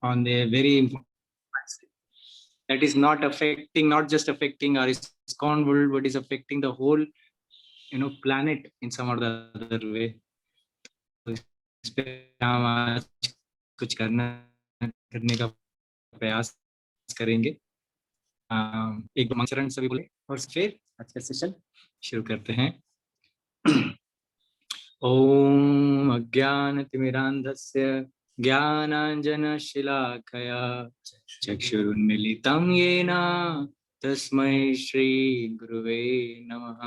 on the very important that is not just affecting our ISKCON world, but is affecting the whole, planet in some or the other way. तो इस पे हम आज कुछ करने का प्रयास करेंगे। एक बार मंगचरण सभी बोले और फिर आज का सेशन शुरू करते हैं। ओम अज्ञानतिमिरान्धस्य ज्ञानाञ्जनशलाकया चक्षुरुन्मीलितं येन तस्मै श्रीगुरुवे नमः।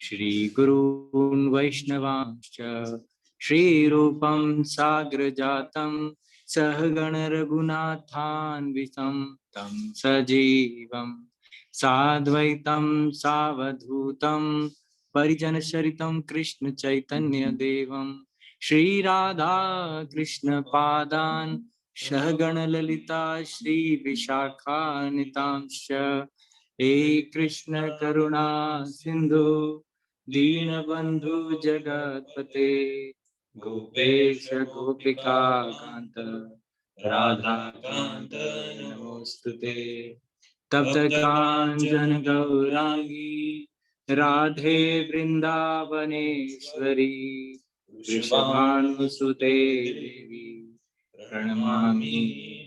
श्रीगुरून् वैष्णवांश्च श्रीरूपं साग्रजातं सहगण रघुनाथान्वितं तं सजीवं साद्वैतं सावधूतं परिजनचरितं कृष्ण चैतन्य देवं श्रीराधा कृष्ण पादान् सहगण ललिता श्री विशाखान्वितांश्च हे कृष्ण करुणा सिंधु दीनबंधु जगतपते गोपेश गोपिका कांत राधा कांत नमोस्तुते। तप्त कांचन गौरांगी राधे वृंदावनेश्वरी वृषभानुसुते देवी प्रणमामि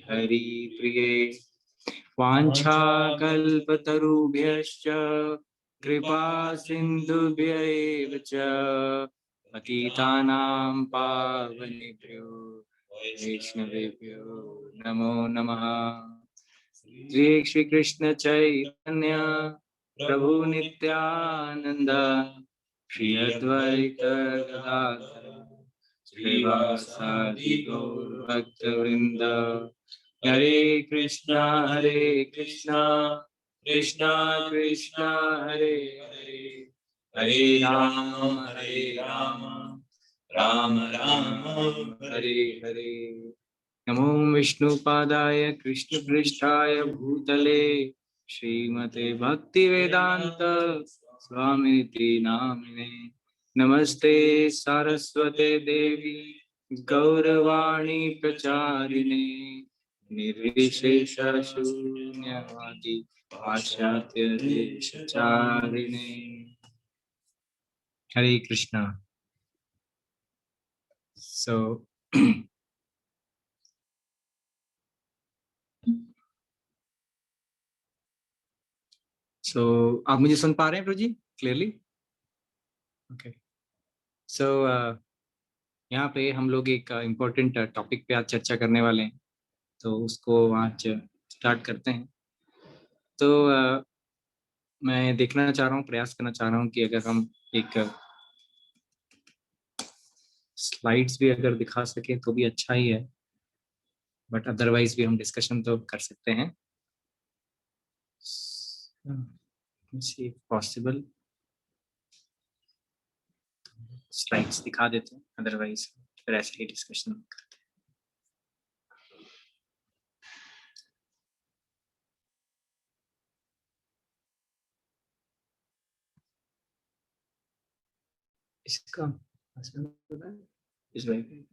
हरिप्रिये। वाञ्छाकल्पतरुभ्यश्च कृपा सिन्धुभ्यैव च पतितानां पावनेभ्यो वैष्णवेभ्यो नमो नमः। श्री कृष्ण चैतन्य प्रभु नित्यानंद श्री अद्वैत गदाधर श्रीवासादि गौर भक्तवृंद हरे कृष्णा कृष्णा कृष्णा हरे हरे हरे राम राम राम हरे हरे। नमो विष्णुपादाय कृष्णपृष्ठाय भूतले श्रीमते भक्तिवेदांत स्वामिति नामिने। नमस्ते सारस्वते देवी गौरवाणी प्रचारिणे निर्विशेष शून्यवादी पाश्चात्य देशचारिणे। हरे कृष्णा। So आप मुझे सुन पा रहे हैं प्रभु जी क्लियरली? ओके। सो यहाँ पे हम लोग एक इम्पोर्टेंट टॉपिक पे आज चर्चा करने वाले हैं, तो उसको आज स्टार्ट करते हैं। तो मैं देखना चाह रहा हूँ, प्रयास करना चाह रहा हूँ कि अगर हम एक स्लाइड्स भी अगर दिखा सके तो भी अच्छा ही है, बट अदरवाइज भी हम डिस्कशन तो कर सकते हैं। पॉसिबल स्लाइड्स दिखा देते हैं, अदरवाइज फिर ऐसे ही डिस्कशन करते हैं। इसका इस भाई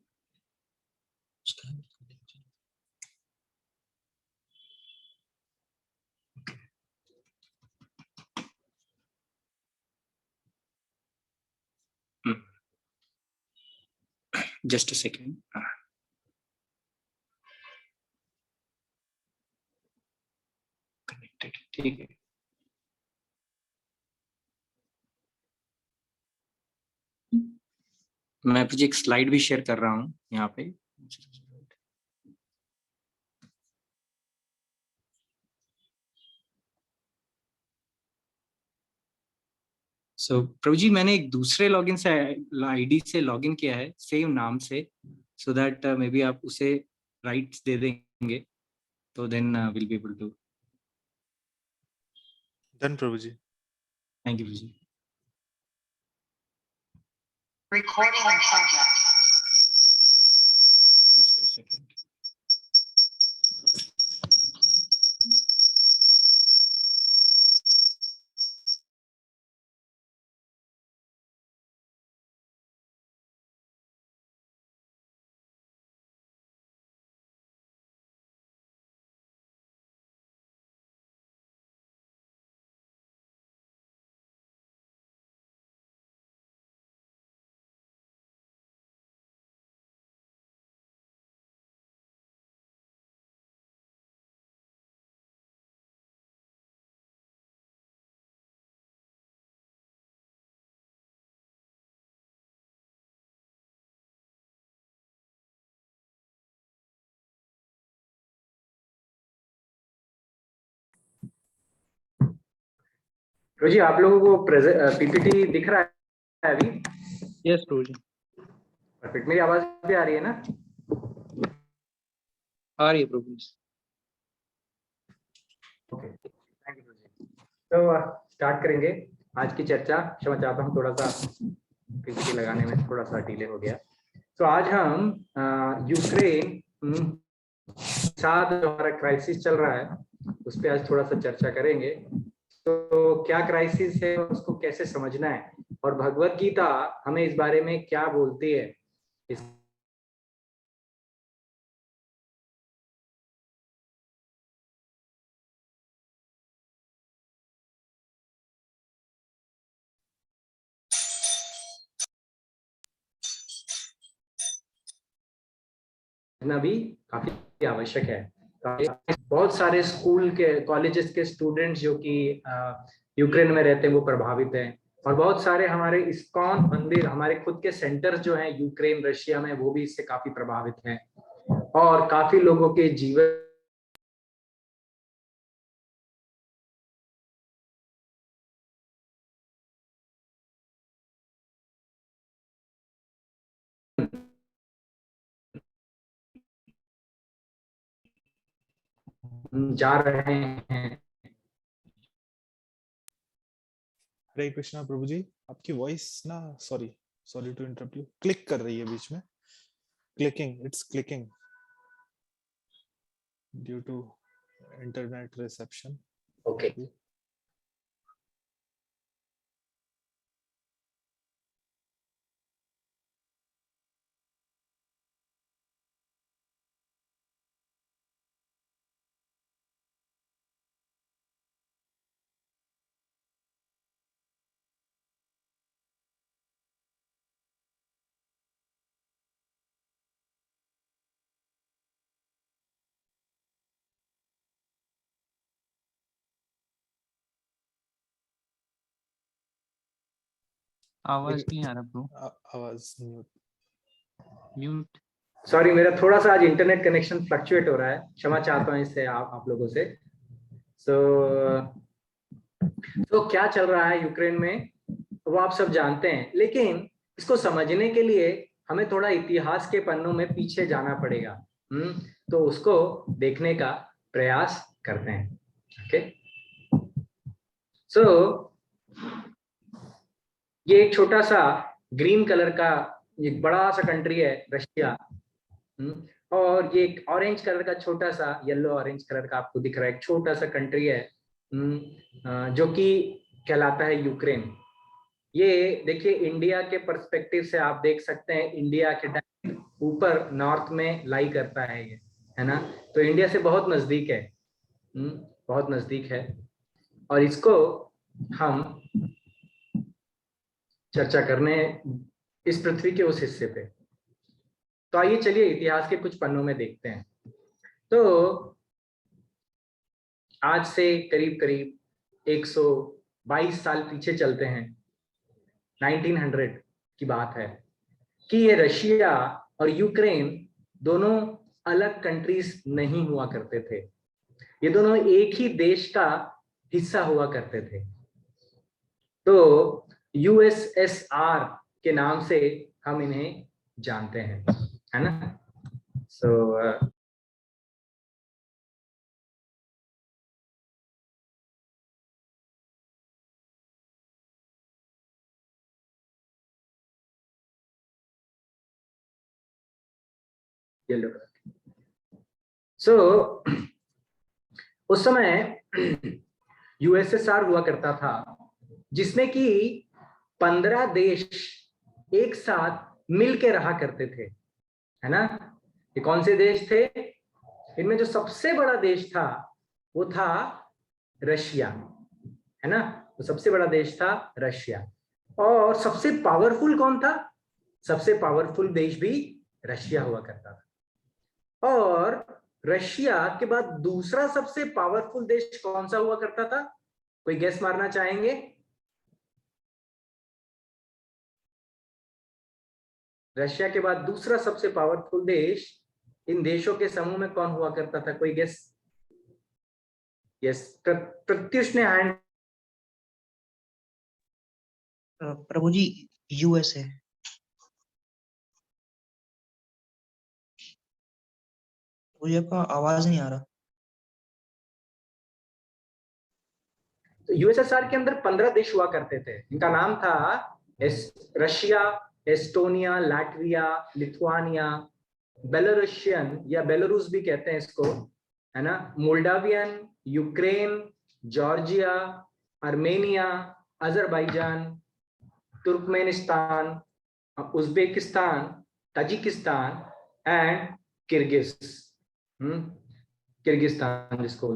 जस्ट अ सेकेंड। कनेक्टेड, ठीक है। मैं एक स्लाइड भी शेयर कर रहा हूँ यहाँ पे। सो प्रभु जी मैंने एक दूसरे लॉगिन से आईडी से लॉगिन किया है सेम नाम से, सो दैट मे बी आप उसे राइट्स दे देंगे तो then will be able to. Done Prabhu ji. Thank you Prabhu ji. Recording in progress. Just a second. जी आप लोगों को पीपीटी दिख रहा है अभी? Yes Prabhu ji, perfect. मेरी आवाज भी आ रही है ना? आ रही है प्रभु जी। ओके, थैंक यू जी। तो स्टार्ट करेंगे आज की चर्चा। क्षमा चाहता हूँ, थोड़ा सा पीपीटी लगाने में थोड़ा सा डिले हो गया। तो आज हम यूक्रेन साथ हमारा क्राइसिस चल रहा है, उस पर आज थोड़ा सा चर्चा करेंगे। तो क्या क्राइसिस है, उसको कैसे समझना है, और भगवत गीता हमें इस बारे में क्या बोलती है, इस भी काफी आवश्यक है। बहुत सारे स्कूल के, कॉलेजेस के स्टूडेंट्स जो कि यूक्रेन में रहते हैं वो प्रभावित हैं, और बहुत सारे हमारे इस्कॉन मंदिर, हमारे खुद के सेंटर्स जो हैं यूक्रेन रशिया में, वो भी इससे काफी प्रभावित हैं, और काफी लोगों के जीवन जा रहे हैं। हरे कृष्णा प्रभु जी, आपकी वॉइस ना, sorry to interrupt you, click कर रही है बीच में। It's clicking due to internet reception. Okay, आवाज नहीं आ रहा ब्रो, आवाज म्यूट। सॉरी, मेरा थोड़ा सा आज इंटरनेट कनेक्शन फ्लक्चुएट हो रहा है, क्षमा चाहता हूँ इससे आप लोगों से। तो क्या चल रहा है यूक्रेन में वो आप सब जानते हैं, लेकिन इसको समझने के लिए हमें थोड़ा इतिहास के पन्नों में पीछे जाना पड़ेगा। तो उसको देखने का प्रयास करते हैं। ओके, सो ये एक छोटा सा ग्रीन कलर का एक बड़ा सा कंट्री है रशिया, और ये एक ऑरेंज कलर का छोटा सा, येलो ऑरेंज कलर का आपको दिख रहा है एक छोटा सा कंट्री है, जो कि कहलाता है यूक्रेन। ये देखिए, इंडिया के पर्सपेक्टिव से आप देख सकते हैं, इंडिया के ऊपर नॉर्थ में लाई करता है ये, है ना? तो इंडिया से बहुत नजदीक है, बहुत नजदीक है, और इसको हम चर्चा करने इस पृथ्वी के उस हिस्से पे। तो आइए चलिए इतिहास के कुछ पन्नों में देखते हैं। तो आज से करीब करीब 122 साल पीछे चलते हैं, 1900 की बात है, कि ये रशिया और यूक्रेन दोनों अलग कंट्रीज नहीं हुआ करते थे, ये दोनों एक ही देश का हिस्सा हुआ करते थे। तो यूएसएसआर के नाम से हम इन्हें जानते हैं, है ना? So yellow colour. सो उस समय यूएसएसआर हुआ करता था, जिसमें कि 15 देश एक साथ मिलके रहा करते थे, है ना। ये कौन से देश थे? इनमें जो सबसे बड़ा देश था वो था रशिया, है ना। तो सबसे बड़ा देश था रशिया। और सबसे पावरफुल कौन था? सबसे पावरफुल देश भी रशिया हुआ करता था। और रशिया के बाद दूसरा सबसे पावरफुल देश कौन सा हुआ करता था? कोई गेस मारना चाहेंगे? रशिया के बाद दूसरा सबसे पावरफुल देश इन देशों के समूह में कौन हुआ करता था? कोई गेस? यस, प्रत्युष ने हैंड। प्रभु जी, यूएसए। मुझे आपका आवाज नहीं आ रहा। तो यूएसएसआर के अंदर 15 देश हुआ करते थे। इनका नाम था Russia, Estonia, Latvia, Lithuania, Belarusian या बेलारूस भी कहते हैं इसको, है ना, Moldavian, Ukraine, Georgia, Armenia, Azerbaijan, Turkmenistan, Uzbekistan, Tajikistan and Kyrgyzstan जिसको।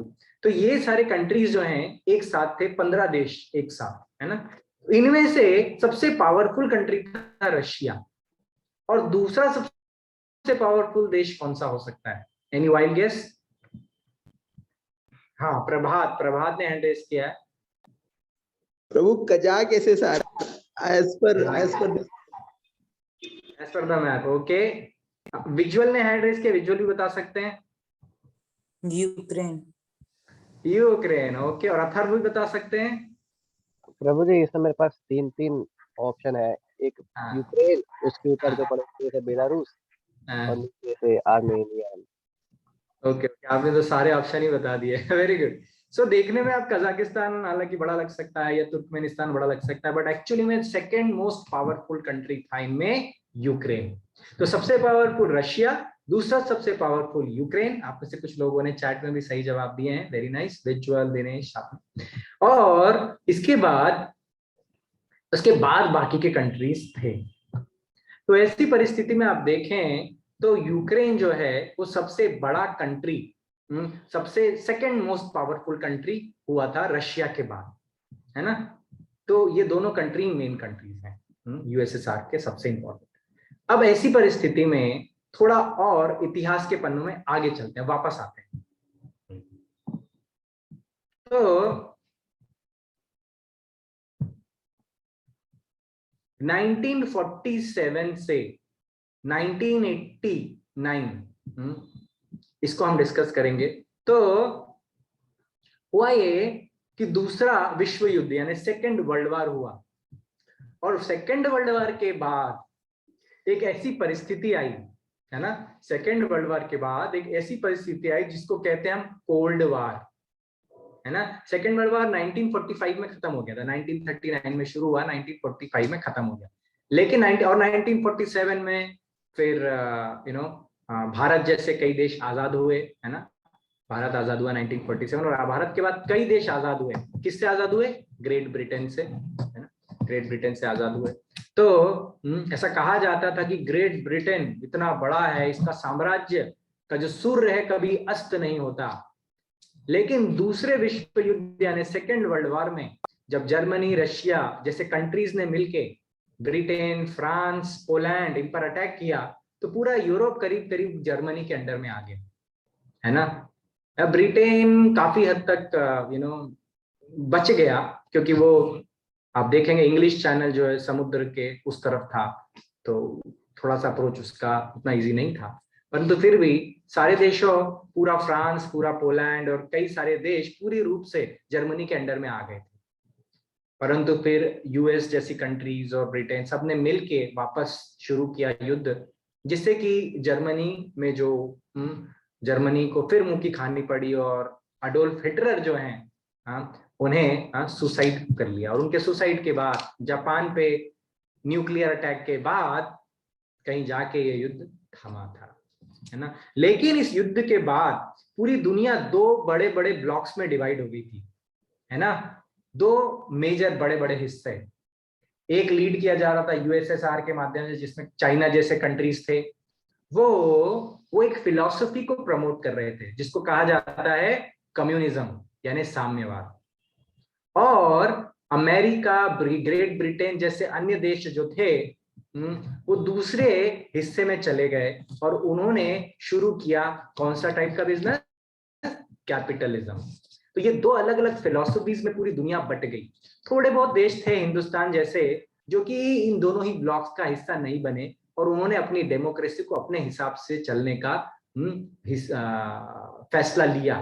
तो ये सारे कंट्रीज जो हैं एक साथ थे, 15 देश एक साथ, है ना। इनमें से सबसे पावरफुल कंट्री था रशिया, और दूसरा सबसे पावरफुल देश कौन सा हो सकता है? Any wild guess? हाँ, प्रभात ने हैंड रेज किया है। प्रभु कजाक ऐसे सर, एज पर द मैप। ओके, विजुअल ने हैंड रेज किया, विजुअल भी बता सकते हैं। यूक्रेन। ओके, और अथर्व भी बता सकते हैं। प्रभु जी, इसमें मेरे पास तीन ऑप्शन है। एक यूक्रेन, उसके ऊपर जो पड़ोसी है बेलारूस, और नीचे से आर्मेनिया। ओके, आपने तो सारे ऑप्शन ही बता दिए। Very good. सो देखने में आप कजाकिस्तान हालांकि बड़ा लग सकता है या तुर्कमेनिस्तान बड़ा लग सकता है, बट एक्चुअली में सेकंड मोस्ट पावरफुल कंट्री था इनमें यूक्रेन। तो सबसे पावरफुल रशिया, दूसरा सबसे पावरफुल यूक्रेन। आप में से कुछ लोगों ने चैट में भी सही जवाब दिए हैं, वेरी नाइस, विजुअल दिनेश। और इसके बाद बाकी के कंट्रीज थे। तो ऐसी परिस्थिति में आप देखें तो यूक्रेन जो है वो सबसे बड़ा कंट्री, सबसे सेकंड मोस्ट पावरफुल कंट्री हुआ था रशिया के बाद, है ना। तो ये दोनों कंट्री मेन कंट्रीज हैं यूएसएसआर के, सबसे इंपॉर्टेंट। अब ऐसी परिस्थिति में थोड़ा और इतिहास के पन्नों में आगे चलते हैं, वापस आते हैं। तो 1947 से 1989 इसको हम डिस्कस करेंगे। तो हुआ ये कि दूसरा विश्व युद्ध यानी सेकेंड वर्ल्ड वॉर हुआ, और सेकेंड वर्ल्ड वॉर के बाद एक ऐसी परिस्थिति आई, है ना। सेकेंड वर्ल्ड वॉर के बाद एक ऐसी परिस्थिति आई जिसको कहते हैं हम कोल्ड वॉर, है ना। सेकेंड वर्ल्ड वॉर 1945 में खत्म हो गया था, 1939 में शुरू हुआ, 1945 में खत्म हो गया। लेकिन 1947 में फिर भारत जैसे कई देश आजाद हुए, है ना। भारत आजाद हुआ 1947, और भारत के बाद कई देश आजाद हुए। किससे आजाद हुए? ग्रेट ब्रिटेन से, है ना। ग्रेट ब्रिटेन से आजाद हुए। तो ऐसा कहा जाता था कि ग्रेट ब्रिटेन इतना बड़ा है, इसका साम्राज्य का जो सूर्य है कभी अस्त नहीं होता। लेकिन दूसरे विश्व युद्ध यानी सेकेंड वर्ल्ड वॉर में जब जर्मनी, रशिया जैसे कंट्रीज ने मिलके ब्रिटेन, फ्रांस, पोलैंड इन पर अटैक किया, तो पूरा यूरोप करीब करीब जर्मनी के अंडर में आ गया, है ना। अब ब्रिटेन काफी हद तक बच गया, क्योंकि वो आप देखेंगे इंग्लिश चैनल जो है समुद्र के उस तरफ था, तो थोड़ा सा अप्रोच उसका उतना इजी नहीं था। परंतु फिर भी सारे देशों, पूरा फ्रांस, पूरा पोलैंड और कई सारे देश पूरी रूप से जर्मनी के अंडर में आ गए थे। परंतु फिर यूएस जैसी कंट्रीज और ब्रिटेन सब ने मिलके वापस शुरू किया युद्ध, जिससे कि जर्मनी में जो जर्मनी को फिर मुंह की खानी पड़ी, और अडोल्फ हिटलर जो हैं उन्हें सुसाइड कर लिया। और उनके सुसाइड के बाद जापान पे न्यूक्लियर अटैक के बाद कहीं जाके ये युद्ध थमा था। है ना। लेकिन इस युद्ध के बाद पूरी दुनिया दो बड़े बड़े ब्लॉक्स में डिवाइड हो गई थी, है ना, दो मेजर बड़े बड़े हिस्से। एक लीड किया जा रहा था यूएसएसआर के माध्यम से, जिसमें चाइना जैसे कंट्रीज थे, वो एक फिलॉसफी को प्रमोट कर रहे थे जिसको कहा जाता है कम्युनिज्म यानी साम्यवाद। और अमेरिका, ग्रेट ब्रिटेन जैसे अन्य देश जो थे वो दूसरे हिस्से में चले गए और उन्होंने शुरू किया कौन सा टाइप का बिजनेस, कैपिटलिज्म। तो ये दो अलग अलग फिलॉसफीज में पूरी दुनिया बट गई। थोड़े बहुत देश थे हिंदुस्तान जैसे जो कि इन दोनों ही ब्लॉक्स का हिस्सा नहीं बने और उन्होंने अपनी डेमोक्रेसी को अपने हिसाब से चलने का फैसला लिया।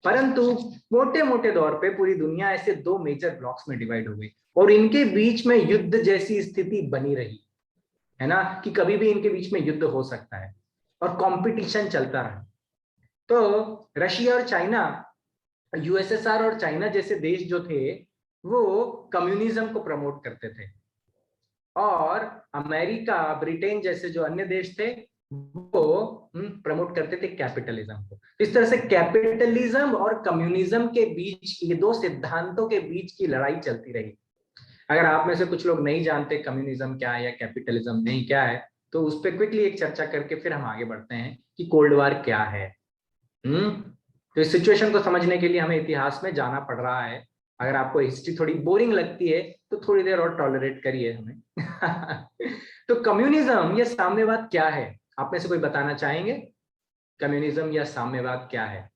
परंतु मोटे मोटे तौर पे पूरी दुनिया ऐसे दो मेजर ब्लॉक्स में डिवाइड हो गई और इनके बीच में युद्ध जैसी स्थिति बनी रही, है ना, कि कभी भी इनके बीच में युद्ध हो सकता है और कंपटीशन चलता रहा। तो रशिया और चाइना, यूएसएसआर और चाइना जैसे देश जो थे वो कम्युनिज्म को प्रमोट करते थे और अमेरिका, ब्रिटेन जैसे जो अन्य देश थे वो प्रमोट करते थे कैपिटलिज्म को। इस तरह से कैपिटलिज्म और कम्युनिज्म के बीच, ये दो सिद्धांतों के बीच की लड़ाई चलती रही। अगर आप में से कुछ लोग नहीं जानते कम्युनिज्म क्या है या कैपिटलिज्म नहीं क्या है, तो उस पर क्विकली एक चर्चा करके फिर हम आगे बढ़ते हैं कि कोल्ड वॉर क्या है। तो इस सिचुएशन को समझने के लिए हमें इतिहास में जाना पड़ रहा है। अगर आपको हिस्ट्री थोड़ी बोरिंग लगती है तो थोड़ी देर और टॉलरेट करिए हमें। तो कम्युनिज्म या साम्यवाद क्या है, आप में से कोई बताना चाहेंगे? कम्युनिज्म या साम्यवाद क्या है?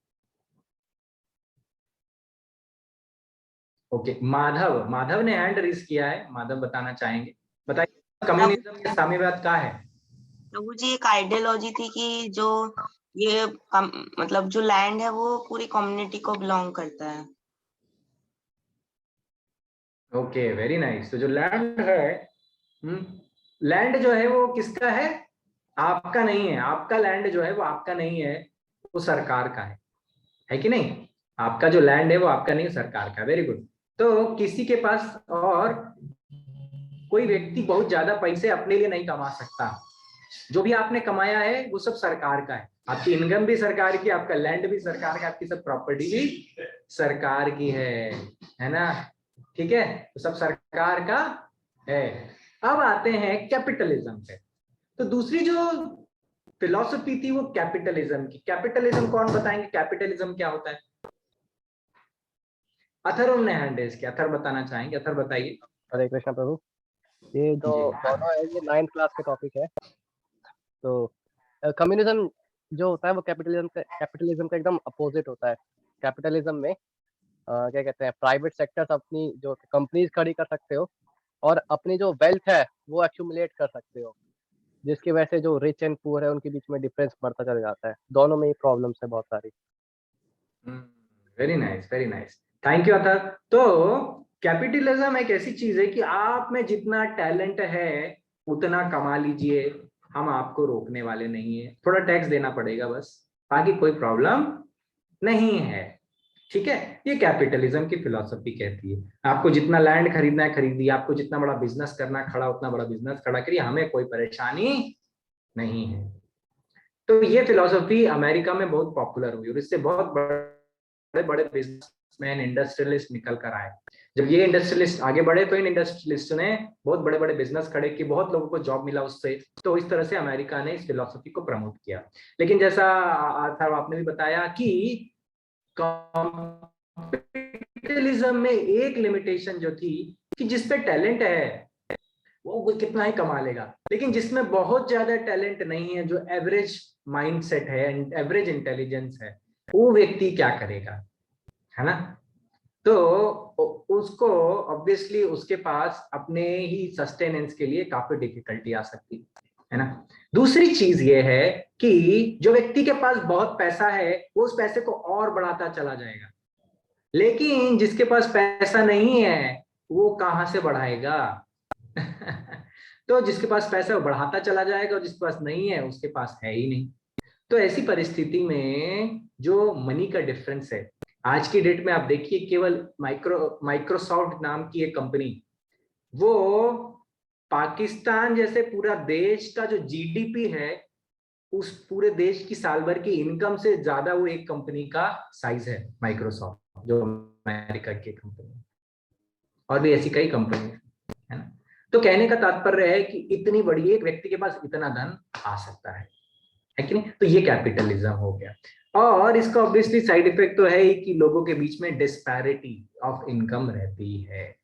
ओके, माधव ने हैंड रेज किया है। माधव बताना चाहेंगे, बताइए कम्युनिज्म या साम्यवाद क्या है? प्रभु जी, एक आइडियोलॉजी थी कि जो ये मतलब जो लैंड है वो पूरी कम्युनिटी को बिलोंग करता है। Okay, very nice. तो जो लैंड है, लैंड जो है वो किसका है? आपका नहीं है। आपका लैंड जो है वो आपका नहीं है, वो सरकार का है कि नहीं? आपका जो लैंड है वो आपका नहीं, सरकार का। Very good. तो किसी के पास और कोई व्यक्ति बहुत ज्यादा पैसे अपने लिए नहीं कमा सकता। जो भी आपने कमाया है वो सब सरकार का है। आपकी इनकम भी सरकार की, आपका लैंड भी सरकार का, आपकी सब प्रॉपर्टी भी सरकार की है ना? ठीक है, तो सब सरकार का है। अब आते हैं कैपिटलिज्म पे। तो दूसरी जो फिलॉसफी थी वो कैपिटलिज्म की। कैपिटलिज्म कौन बताएंगे, कैपिटलिज्म क्या होता है? अथर्व ने हैंड रेज किया। अथर्व बताना चाहेंगे? अथर्व बताइए। हरे कृष्णा प्रभु। ये जो दोनों है ये 9th क्लास के टॉपिक है। तो कम्युनिज्म जो होता है वो कैपिटलिज्म का एकदम अपोजिट होता है। कैपिटलिज्म में क्या कहते हैं, प्राइवेट सेक्टर्स अपनी जो कंपनीज खड़ी कर सकते हो और अपनी जो वेल्थ है वो एक्यूमुलेट कर सकते हो, जिसकी वजह से जो रिच एंड पुअर है उनके बीच में डिफरेंस बढ़ता चला जाता है। दोनों में ही प्रॉब्लम्स है बहुत सारी। Very nice, very nice, thank you Atharva. तो कैपिटलिज्म एक ऐसी चीज है कि आप में जितना टैलेंट है उतना कमा लीजिए, हम आपको रोकने वाले नहीं है। थोड़ा टैक्स देना पड़ेगा बस, बाकी कोई प्रॉब्लम नहीं है। ठीक है, ये कैपिटलिज्म की फिलॉसफी कहती है। आपको जितना लैंड खरीदना है खरीदिए, आपको जितना बड़ा बिजनेस करना है खड़ा उतना बड़ा बिजनेस खड़ा करिए, हमें कोई परेशानी नहीं है। तो ये फिलॉसफी अमेरिका में बहुत पॉपुलर हुई और इससे बहुत बड़े बड़े बिजनेसमैन, इंडस्ट्रियलिस्ट निकल कर आए। जब ये इंडस्ट्रियलिस्ट आगे बढ़े तो इन इंडस्ट्रियलिस्ट ने बहुत बड़े बड़े बिजनेस खड़े किए, बहुत लोगों को जॉब मिला उससे। तो इस तरह से अमेरिका ने इस फिलॉसफी को प्रमोट किया। लेकिन जैसा आपने भी बताया कि कैपिटलिज्म में एक लिमिटेशन जो थी कि जिस पे टैलेंट है वो कितना ही कमा लेगा, लेकिन जिसमें बहुत ज्यादा टैलेंट नहीं है, जो एवरेज माइंडसेट है, एवरेज इंटेलिजेंस है, वो व्यक्ति क्या करेगा, है ना? तो उसको ऑब्वियसली उसके पास अपने ही सस्टेनेंस के लिए काफी डिफिकल्टी आ सकती है ना। दूसरी चीज ये है कि जो व्यक्ति के पास बहुत पैसा है वो उस पैसे को और बढ़ाता चला जाएगा, लेकिन जिसके पास पैसा नहीं है वो कहां से बढ़ाएगा? तो जिसके पास पैसा है वो बढ़ाता चला जाएगा और जिसके पास नहीं है उसके पास है ही नहीं। तो ऐसी परिस्थिति में जो मनी का डिफरेंस है, आज की डेट में आप देखिए केवल माइक्रोसॉफ्ट नाम की एक कंपनी, वो पाकिस्तान जैसे पूरा देश का जो जीडीपी है उस पूरे देश की साल भर की इनकम से ज्यादा वो एक कंपनी का साइज है, माइक्रोसॉफ्ट जो अमेरिका की कंपनी है, और भी ऐसी कई कंपनी है ना। तो कहने का तात्पर्य है कि इतनी बड़ी एक व्यक्ति के पास इतना धन आ सकता है कि नहीं। तो ये कैपिटलिज्म हो गया। और इसका ऑब्वियसली साइड इफेक्ट तो है ही कि लोगों के बीच में डिस्पैरिटी ऑफ इनकम रहती है।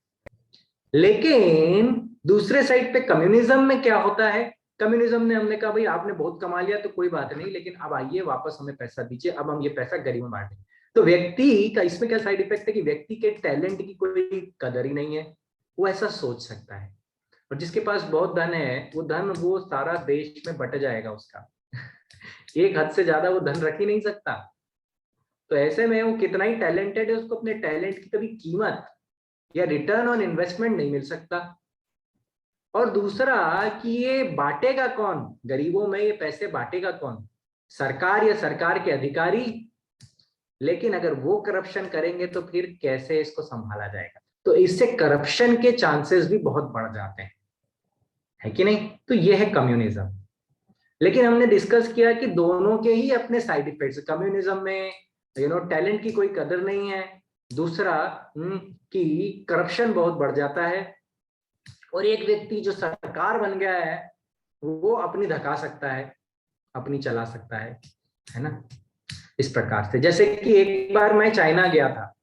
लेकिन दूसरे साइड पे कम्युनिज्म में क्या होता है, कम्युनिज्म ने हमने कहा भाई आपने बहुत कमा लिया तो कोई बात नहीं, लेकिन अब आइए वापस हमें पैसा दीजिए, अब हम ये पैसा गरीब में बांटेंगे। तो व्यक्ति का इसमें क्या साइड इफेक्ट है कि व्यक्ति के टैलेंट की कोई कदर ही नहीं है, वो ऐसा सोच सकता है। और जिसके पास बहुत धन है वो सारा देश में बट जाएगा उसका एक हद से ज्यादा वो धन रख ही नहीं सकता। तो ऐसे में वो कितना ही टैलेंटेड है, उसको अपने टैलेंट की कभी कीमत या रिटर्न ऑन इन्वेस्टमेंट नहीं मिल सकता। और दूसरा कि ये बांटेगा कौन, गरीबों में ये पैसे बांटेगा कौन, सरकार या सरकार के अधिकारी। लेकिन अगर वो करप्शन करेंगे तो फिर कैसे इसको संभाला जाएगा। तो इससे करप्शन के चांसेस भी बहुत बढ़ जाते हैं, है कि नहीं। तो ये है कम्युनिज्म। लेकिन हमने डिस्कस किया कि दोनों के ही अपने साइड इफेक्ट्स। कम्युनिज्म में टैलेंट की कोई कदर नहीं है, दूसरा कि करप्शन बहुत बढ़ जाता है, और एक व्यक्ति जो सरकार बन गया है वो अपनी धका सकता है, अपनी चला सकता है ना। इस प्रकार से जैसे कि एक बार मैं चाइना गया था,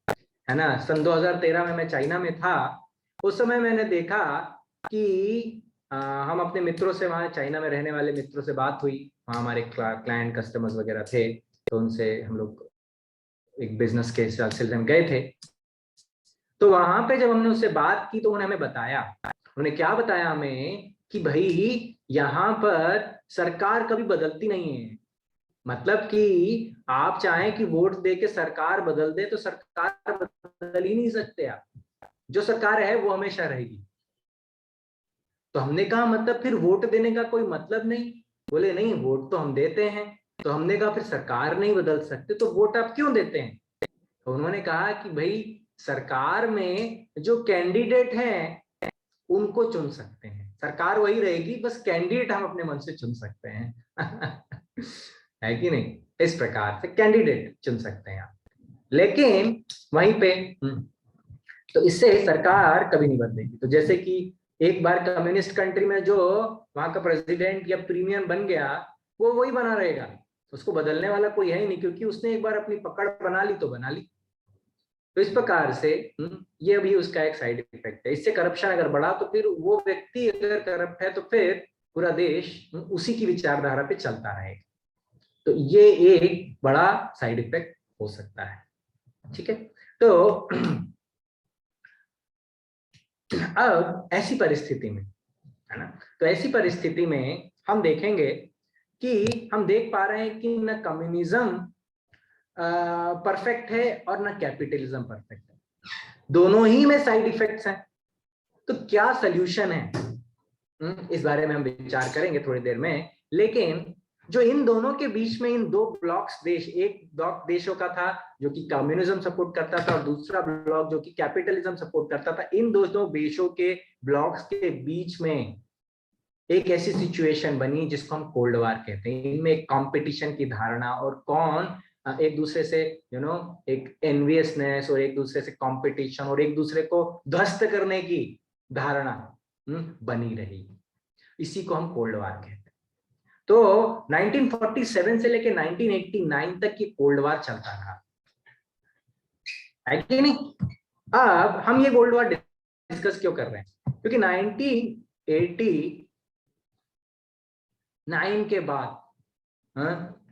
है ना, सन 2013 में मैं चाइना में था। उस समय मैंने देखा कि हम अपने मित्रों से, वहाँ चाइना में रहने वाले मित्रों से बात हुई, वहाँ हमारे क्लाइंट कस्टमर्स वगैरह थे, तो उनसे हम लोग एक बिजनेस के सिलसिले में गए थे। तो वहां पे जब हमने उससे बात की तो उन्होंने हमें बताया, उन्होंने क्या बताया हमें कि भाई यहाँ पर सरकार कभी बदलती नहीं है। मतलब कि आप चाहें कि वोट दे के सरकार बदल दे तो सरकार बदल ही नहीं सकते आप, जो सरकार है वो हमेशा रहेगी। तो हमने कहा मतलब फिर वोट देने का कोई मतलब नहीं। बोले नहीं, वोट तो हम देते हैं। तो हमने कहा फिर सरकार नहीं बदल सकते तो वोट आप क्यों देते हैं। तो उन्होंने कहा कि भाई सरकार में जो कैंडिडेट हैं उनको चुन सकते हैं, सरकार वही रहेगी, बस कैंडिडेट हम अपने मन से चुन सकते हैं है कि नहीं। इस प्रकार से कैंडिडेट चुन सकते हैं आप, लेकिन वहीं पे तो इससे सरकार कभी नहीं बदलेगी। तो जैसे कि एक बार कम्युनिस्ट कंट्री में जो वहां का प्रेसिडेंट या प्रीमियर बन गया वो वही बना रहेगा, उसको बदलने वाला कोई है ही नहीं, क्योंकि उसने एक बार अपनी पकड़ बना ली तो बना ली। तो इस प्रकार से ये भी उसका एक साइड इफेक्ट है। इससे करप्शन अगर बढ़ा तो फिर वो व्यक्ति अगर करप्ट है तो फिर पूरा देश उसी की विचारधारा पे चलता रहेगा। तो ये एक बड़ा साइड इफेक्ट हो सकता है, ठीक है। तो अब ऐसी परिस्थिति में, है ना, तो ऐसी परिस्थिति में हम देखेंगे कि हम देख पा रहे हैं कि न कम्युनिज्म परफेक्ट है और ना कैपिटलिज्म परफेक्ट है, दोनों ही में साइड इफेक्ट्स हैं। तो क्या सल्यूशन है इस बारे में हम विचार करेंगे थोड़ी देर में। लेकिन जो इन दोनों के बीच में इन दो ब्लॉक्स देश, एक ब्लॉक देशों का था जो कि कम्युनिज्म सपोर्ट करता था और दूसरा ब्लॉक जो कि कैपिटलिज्म सपोर्ट करता था, इन दोनों देशों के ब्लॉक्स के बीच में एक ऐसी सिचुएशन बनी जिसको हम कोल्ड वार कहते हैं। इनमें एक कंपटीशन की धारणा और कौन एक दूसरे से एक एनवियसनेस और एक दूसरे से कंपटीशन और एक दूसरे को ध्वस्त करने की धारणा बनी रही। इसी को हम कोल्ड वार कहते हैं। तो 1947 से लेकर 1989 तक ये कोल्ड वार चलता रहा, है कि नहीं। अब हम ये कोल्ड वार डिस्कस क्यों कर रहे हैं, क्योंकि 1989 के बाद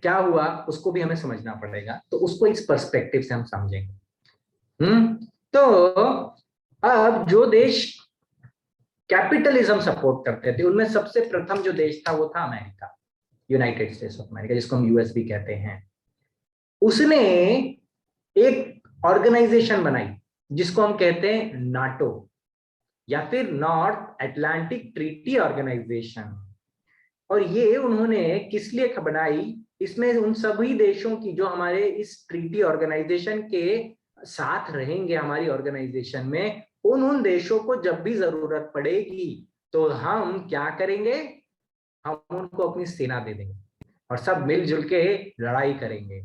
क्या हुआ उसको भी हमें समझना पड़ेगा। तो उसको इस पर्सपेक्टिव से हम समझेंगे। तो अब जो देश कैपिटलिज्म सपोर्ट करते थे उनमें सबसे प्रथम जो देश था वो था America, United states of America, जिसको हम यूएस भी कहते हैं। उसने एक ऑर्गेनाइजेशन बनाई जिसको हम कहते हैं नाटो या फिर नॉर्थ अटलांटिक ट्रीटी ऑर्गेनाइजेशन। और ये उन्होंने किस लिए बनाई, इसमें उन सभी देशों की जो हमारे इस ट्रीटी ऑर्गेनाइजेशन के साथ रहेंगे हमारी ऑर्गेनाइजेशन में, उन देशों को जब भी जरूरत पड़ेगी तो हम क्या करेंगे, हम उनको अपनी सेना दे देंगे। और सब मिलजुल के लड़ाई करेंगे।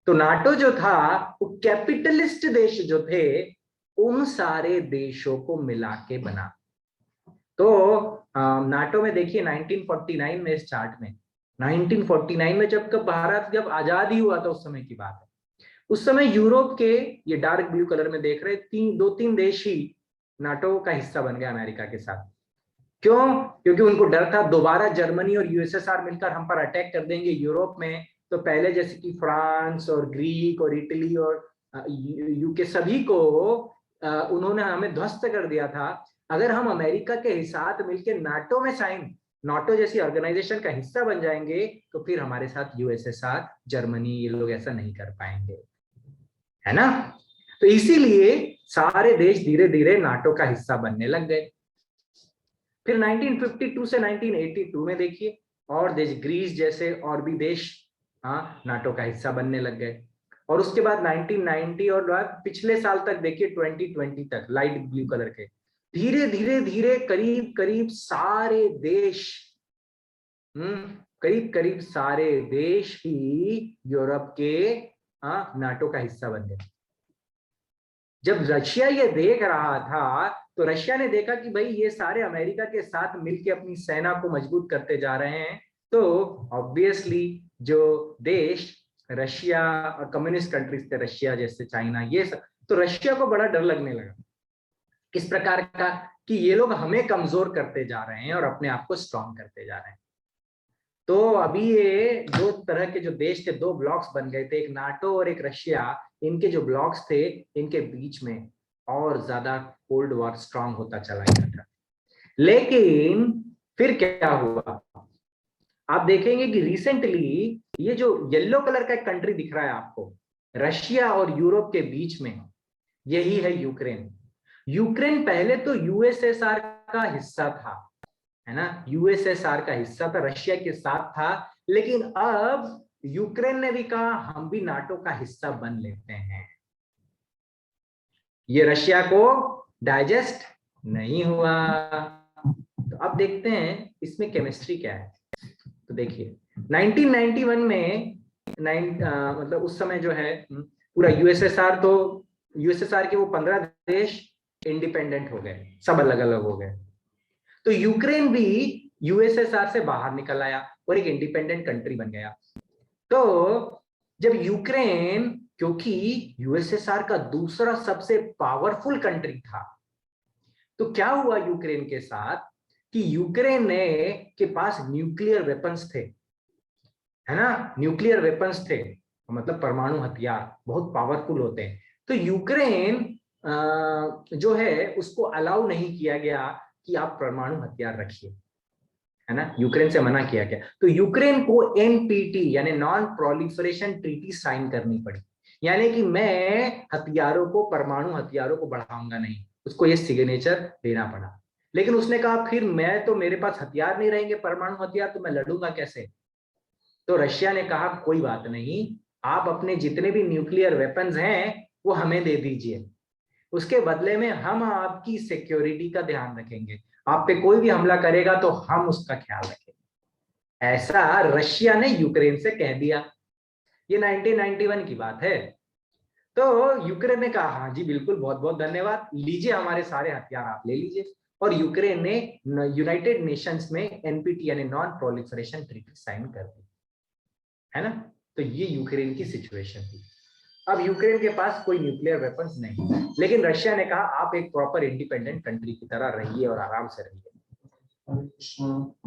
तो नाटो जो था वो कैपिटलिस्ट देश जो थे उन सारे देशों को मिला के बना। तो नाटो में देखिए 1949 में, इस चार्ट में 1949 में जब भारत जब आजाद ही हुआ था उस समय की बात है। उस समय यूरोप के, ये डार्क ब्लू कलर में देख रहे, दो तीन देश ही नाटो का हिस्सा बन गया अमेरिका के साथ। क्यों? क्योंकि उनको डर था दोबारा जर्मनी और यूएसएसआर मिलकर हम पर अटैक कर देंगे यूरोप में। तो पहले जैसे कि फ्रांस और ग्रीक और इटली और यूके सभी को उन्होंने हमें ध्वस्त कर दिया था। अगर हम अमेरिका के साथ मिलकर नाटो में नाटो जैसी ऑर्गेनाइजेशन का हिस्सा बन जाएंगे तो फिर हमारे साथ यूएसएसआर, जर्मनी, ये लोग ऐसा नहीं कर पाएंगे, है ना। तो इसीलिए सारे देश धीरे धीरे नाटो का हिस्सा बनने लग गए। फिर 1952 से 1982 में देखिए और देश, ग्रीस जैसे और भी देश नाटो का हिस्सा बनने लग गए। और उसके बाद 1990 और पिछले साल तक देखिए 2020 तक, लाइट ब्लू कलर के, धीरे धीरे धीरे करीब करीब सारे देश, करीब करीब सारे देश ही यूरोप के नाटो का हिस्सा बन गए। जब रशिया ये देख रहा था तो रशिया ने देखा कि भाई ये सारे अमेरिका के साथ मिलकर अपनी सेना को मजबूत करते जा रहे हैं। तो ऑब्वियसली जो देश रशिया और कम्युनिस्ट कंट्रीज थे, रशिया जैसे चाइना, ये सब, तो रशिया को बड़ा डर लगने लगा किस प्रकार का कि ये लोग हमें कमजोर करते जा रहे हैं और अपने आप को स्ट्रांग करते जा रहे हैं। तो अभी ये दो तरह के जो देश थे, दो ब्लॉक्स बन गए थे, एक नाटो और एक रशिया। इनके जो ब्लॉक्स थे इनके बीच में और ज्यादा कोल्ड वॉर स्ट्रांग होता चला गया था। लेकिन फिर क्या हुआ, आप देखेंगे कि रिसेंटली ये जो येलो कलर का एक कंट्री दिख रहा है आपको, रशिया और यूरोप के बीच में, यही है यूक्रेन। यूक्रेन पहले तो यूएसएसआर का हिस्सा था, है ना, यूएसएसआर का हिस्सा था, रशिया के साथ था। लेकिन अब यूक्रेन ने भी कहा हम भी नाटो का हिस्सा बन लेते हैं। ये रशिया को डाइजेस्ट नहीं हुआ। तो अब देखते हैं इसमें केमिस्ट्री क्या है। तो देखिए 1991 में मतलब उस समय जो है पूरा यूएसएसआर, तो यूएसएसआर के वो 15 देश इंडिपेंडेंट हो गए, सब अलग अलग हो गए। तो यूक्रेन भी यूएसएसआर से बाहर निकल आया और एक इंडिपेंडेंट कंट्री बन गया। तो जब यूक्रेन, क्योंकि यूएसएसआर का दूसरा सबसे पावरफुल कंट्री था, तो क्या हुआ यूक्रेन के साथ कि यूक्रेन के पास न्यूक्लियर वेपन्स थे, है ना, न्यूक्लियर वेपन्स थे, मतलब परमाणु हथियार बहुत पावरफुल होते हैं। तो यूक्रेन जो है उसको अलाउ नहीं किया गया कि आप परमाणु हथियार रखिए, है ना, यूक्रेन से मना किया गया। तो यूक्रेन को एनपीटी यानी नॉन प्रोलिफरेशन ट्रीटी साइन करनी पड़ी, यानी कि मैं हथियारों को, परमाणु हथियारों को बढ़ाऊंगा नहीं, उसको ये सिग्नेचर देना पड़ा। लेकिन उसने कहा फिर मैं तो, मेरे पास हथियार नहीं रहेंगे, परमाणु हथियार, तो मैं लड़ूंगा कैसे। तो रशिया ने कहा कोई बात नहीं, आप अपने जितने भी न्यूक्लियर वेपन्स हैं वो हमें दे दीजिए, उसके बदले में हम आपकी सिक्योरिटी का ध्यान रखेंगे, आप पे कोई भी हमला करेगा तो हम उसका ख्याल रखेंगे। ऐसा रशिया ने यूक्रेन से कह दिया। ये 1991 की बात है। तो यूक्रेन ने कहा हाँ जी बिल्कुल, बहुत बहुत धन्यवाद, लीजिए हमारे सारे हथियार आप ले लीजिए। और यूक्रेन ने यूनाइटेड नेशंस में एनपीटी यानी नॉन प्रोलिफरेशन ट्रीटी साइन कर दी, है ना। तो ये यूक्रेन की सिचुएशन थी। अब यूक्रेन के पास कोई न्यूक्लियर वेपन्स नहीं, लेकिन रशिया ने कहा आप एक प्रॉपर इंडिपेंडेंट कंट्री की तरह रहिए और आराम से रहिए।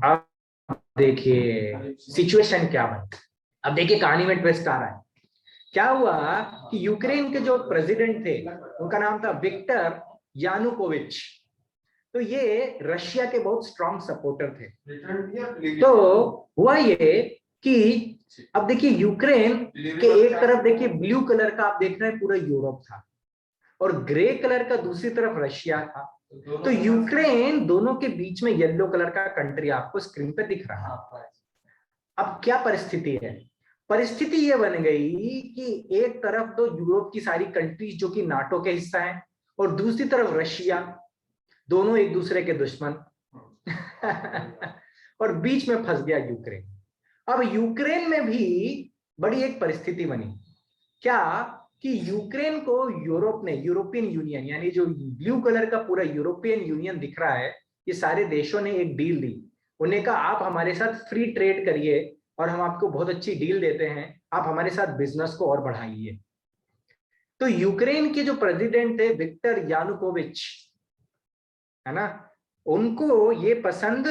अब देखिए सिचुएशन क्या बनी। अब देखिए कहानी में ट्विस्ट आ रहा है। क्या हुआ कि यूक्रेन के जो प्रेसिडेंट थे उनका नाम था विक्टर यानुकोविच। तो ये रशिया के बहुत स्ट्रॉन्ग सपोर्टर थे। तो हुआ ये कि अब देखिए यूक्रेन के एक तरफ देखिए ब्लू कलर का आप देख रहे हैं पूरा यूरोप था और ग्रे कलर का दूसरी तरफ रशिया था। तो यूक्रेन दोनों के बीच में येलो कलर का कंट्री आपको स्क्रीन पे दिख रहा है। अब क्या परिस्थिति है, परिस्थिति ये बन गई कि एक तरफ तो यूरोप की सारी कंट्रीज जो कि नाटो के हिस्सा है और दूसरी तरफ रशिया, दोनों एक दूसरे के दुश्मन और बीच में फंस गया यूक्रेन। अब यूक्रेन में भी बड़ी एक परिस्थिति बनी, क्या कि यूक्रेन को यूरोप ने, यूरोपियन यूनियन, यानी जो ब्लू कलर का पूरा यूरोपियन यूनियन दिख रहा है, ये सारे देशों ने एक डील दी। उन्हें कहा आप हमारे साथ फ्री ट्रेड करिए और हम आपको बहुत अच्छी डील देते हैं, आप हमारे साथ बिजनेस को और बढ़ाइए। तो यूक्रेन के जो प्रेसिडेंट थे विक्टर यानुकोविच, है ना, उनको ये पसंद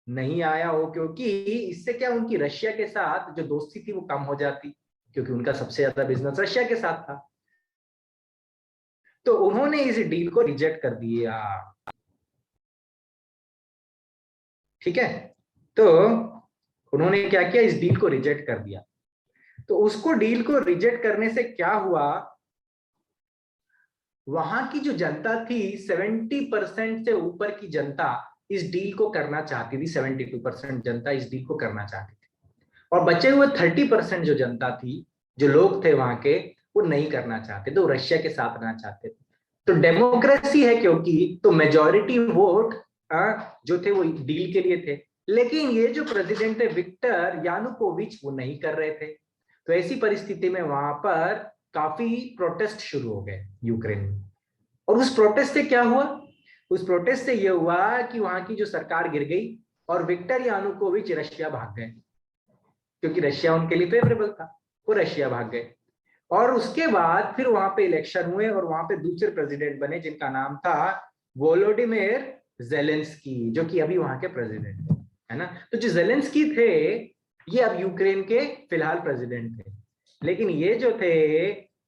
नहीं आया हो, क्योंकि इससे क्या उनकी रशिया के साथ जो दोस्ती थी वो कम हो जाती, क्योंकि उनका सबसे ज्यादा बिजनेस रशिया के साथ था। तो उन्होंने इस डील को रिजेक्ट कर दिया। ठीक है, तो उन्होंने क्या किया, इस डील को रिजेक्ट कर दिया। तो उसको डील को रिजेक्ट करने से क्या हुआ, वहां की जो जनता थी 70% से ऊपर की जनता इस डील को करना चाहती थी, 72% जनता इस डील को करना चाहती थी, और बचे हुए 30% जो जनता थी, जो लोग थे वहां के, वो नहीं करना चाहते थे, वो रशिया के साथ रहना चाहते थे। तो डेमोक्रेसी है क्योंकि, तो मेजॉरिटी वोट जो थे वो डील के लिए थे, लेकिन ये जो प्रेसिडेंट थे विक्टर यानुकोविच वो नहीं कर रहे थे। तो ऐसी परिस्थिति में वहां पर काफी प्रोटेस्ट शुरू हो गए यूक्रेन में। और उस प्रोटेस्ट से क्या हुआ, उस प्रोटेस्ट से यह हुआ कि वहां की जो सरकार गिर गई और विक्टर यानुकोविच रशिया भाग गए, क्योंकि रशिया उनके लिए फेवरेबल था, वो रशिया भाग गए। और उसके बाद फिर वहां पे इलेक्शन हुए और वहां पे दूसरे प्रेसिडेंट बने जिनका नाम था वोलोडिमिर जेलेंस्की, जो कि अभी वहां के प्रेसिडेंट है ना। तो जो जेलेंस्की थे ये अब यूक्रेन के फिलहाल प्रेसिडेंट थे, लेकिन ये जो थे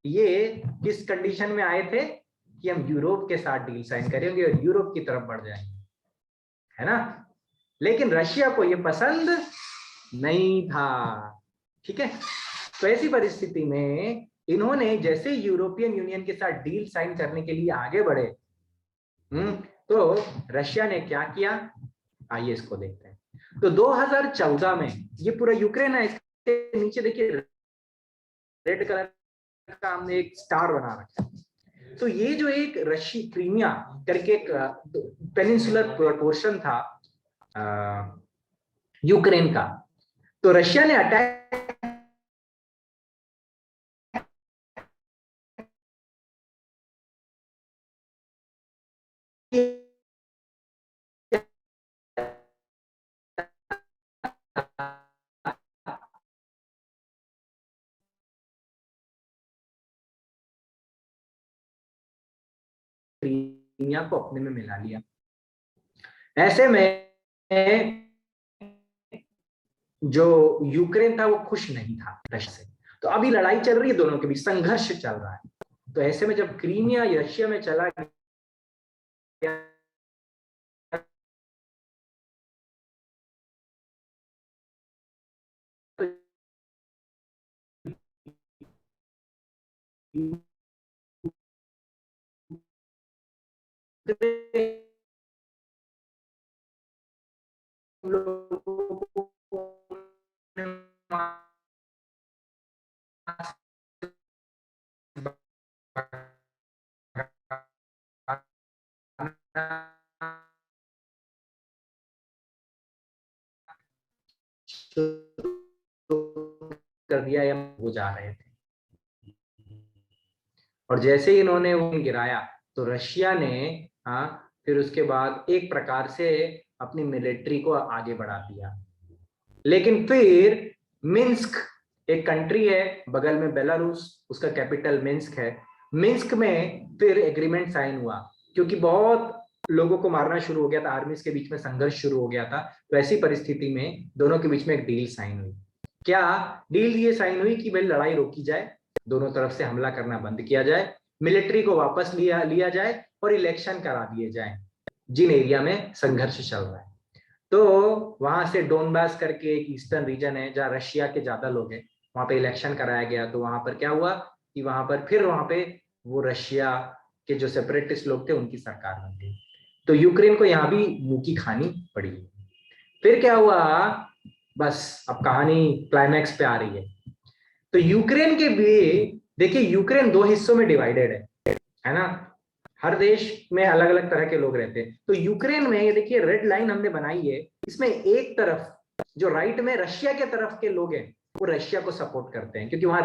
ये किस कंडीशन में आए थे कि हम यूरोप के साथ डील साइन करेंगे और यूरोप की तरफ बढ़ जाएंगे, है ना। लेकिन रशिया को ये पसंद नहीं था। ठीक है, तो ऐसी परिस्थिति में इन्होंने जैसे यूरोपियन यूनियन के साथ डील साइन करने के लिए आगे बढ़े, तो रशिया ने क्या किया, आइए इसको देखते हैं। तो 2014 में ये पूरा यूक्रेन है, इसके नीचे देखिए रेड कलर का हमने एक स्टार बना रखा है। तो ये जो एक रशी क्रीमिया करके एक पेनिनसुलर पोर्शन था यूक्रेन का, तो रशिया ने अटैक क्रीमिया को अपने में मिला लिया। ऐसे में जो यूक्रेन था वो खुश नहीं था रशिया से, तो अभी लड़ाई चल रही है, दोनों के बीच संघर्ष चल रहा है। तो ऐसे में जब क्रीमिया रशिया में चला गया कर दिया या वो जा रहे थे, और जैसे ही इन्होंने उन्हें गिराया तो रशिया ने फिर उसके बाद एक प्रकार से अपनी मिलिट्री को आगे बढ़ा दिया। लेकिन फिर मिन्स्क एक कंट्री है बगल में बेलारूस, उसका कैपिटल मिन्स्क है, मिन्स्क में फिर एग्रीमेंट साइन हुआ, क्योंकि बहुत लोगों को मारना शुरू हो गया था, आर्मीज के बीच में संघर्ष शुरू हो गया था। तो ऐसी परिस्थिति में दोनों के बीच में एक डील साइन हुई। क्या डील ये साइन हुई कि भाई लड़ाई रोकी जाए, दोनों तरफ से हमला करना बंद किया जाए, मिलिट्री को वापस लिया जाए और इलेक्शन करा दिए जाए जिन एरिया में संघर्ष चल रहा है। तो वहां से डोनबास करके एक ईस्टर्न रीजन है जहाँ रशिया के ज्यादा लोग हैं, वहां पे इलेक्शन कराया गया। तो वहां पर क्या हुआ कि वहां पे वो रशिया के जो सेपरेटिस्ट लोग थे उनकी सरकार बन गई। तो यूक्रेन को यहाँ भी मुंह की खानी पड़ी। फिर क्या हुआ, बस अब कहानी क्लाइमैक्स पे आ रही है। तो यूक्रेन के भी देखिए, यूक्रेन दो हिस्सों में डिवाइडेड है ना, हर देश में अलग अलग तरह के लोग रहते हैं। तो यूक्रेन में ये देखिए रेड लाइन हमने बनाई है, इसमें एक तरफ जो राइट में रशिया के तरफ के लोग हैं वो रशिया को सपोर्ट करते हैं, क्योंकि वहां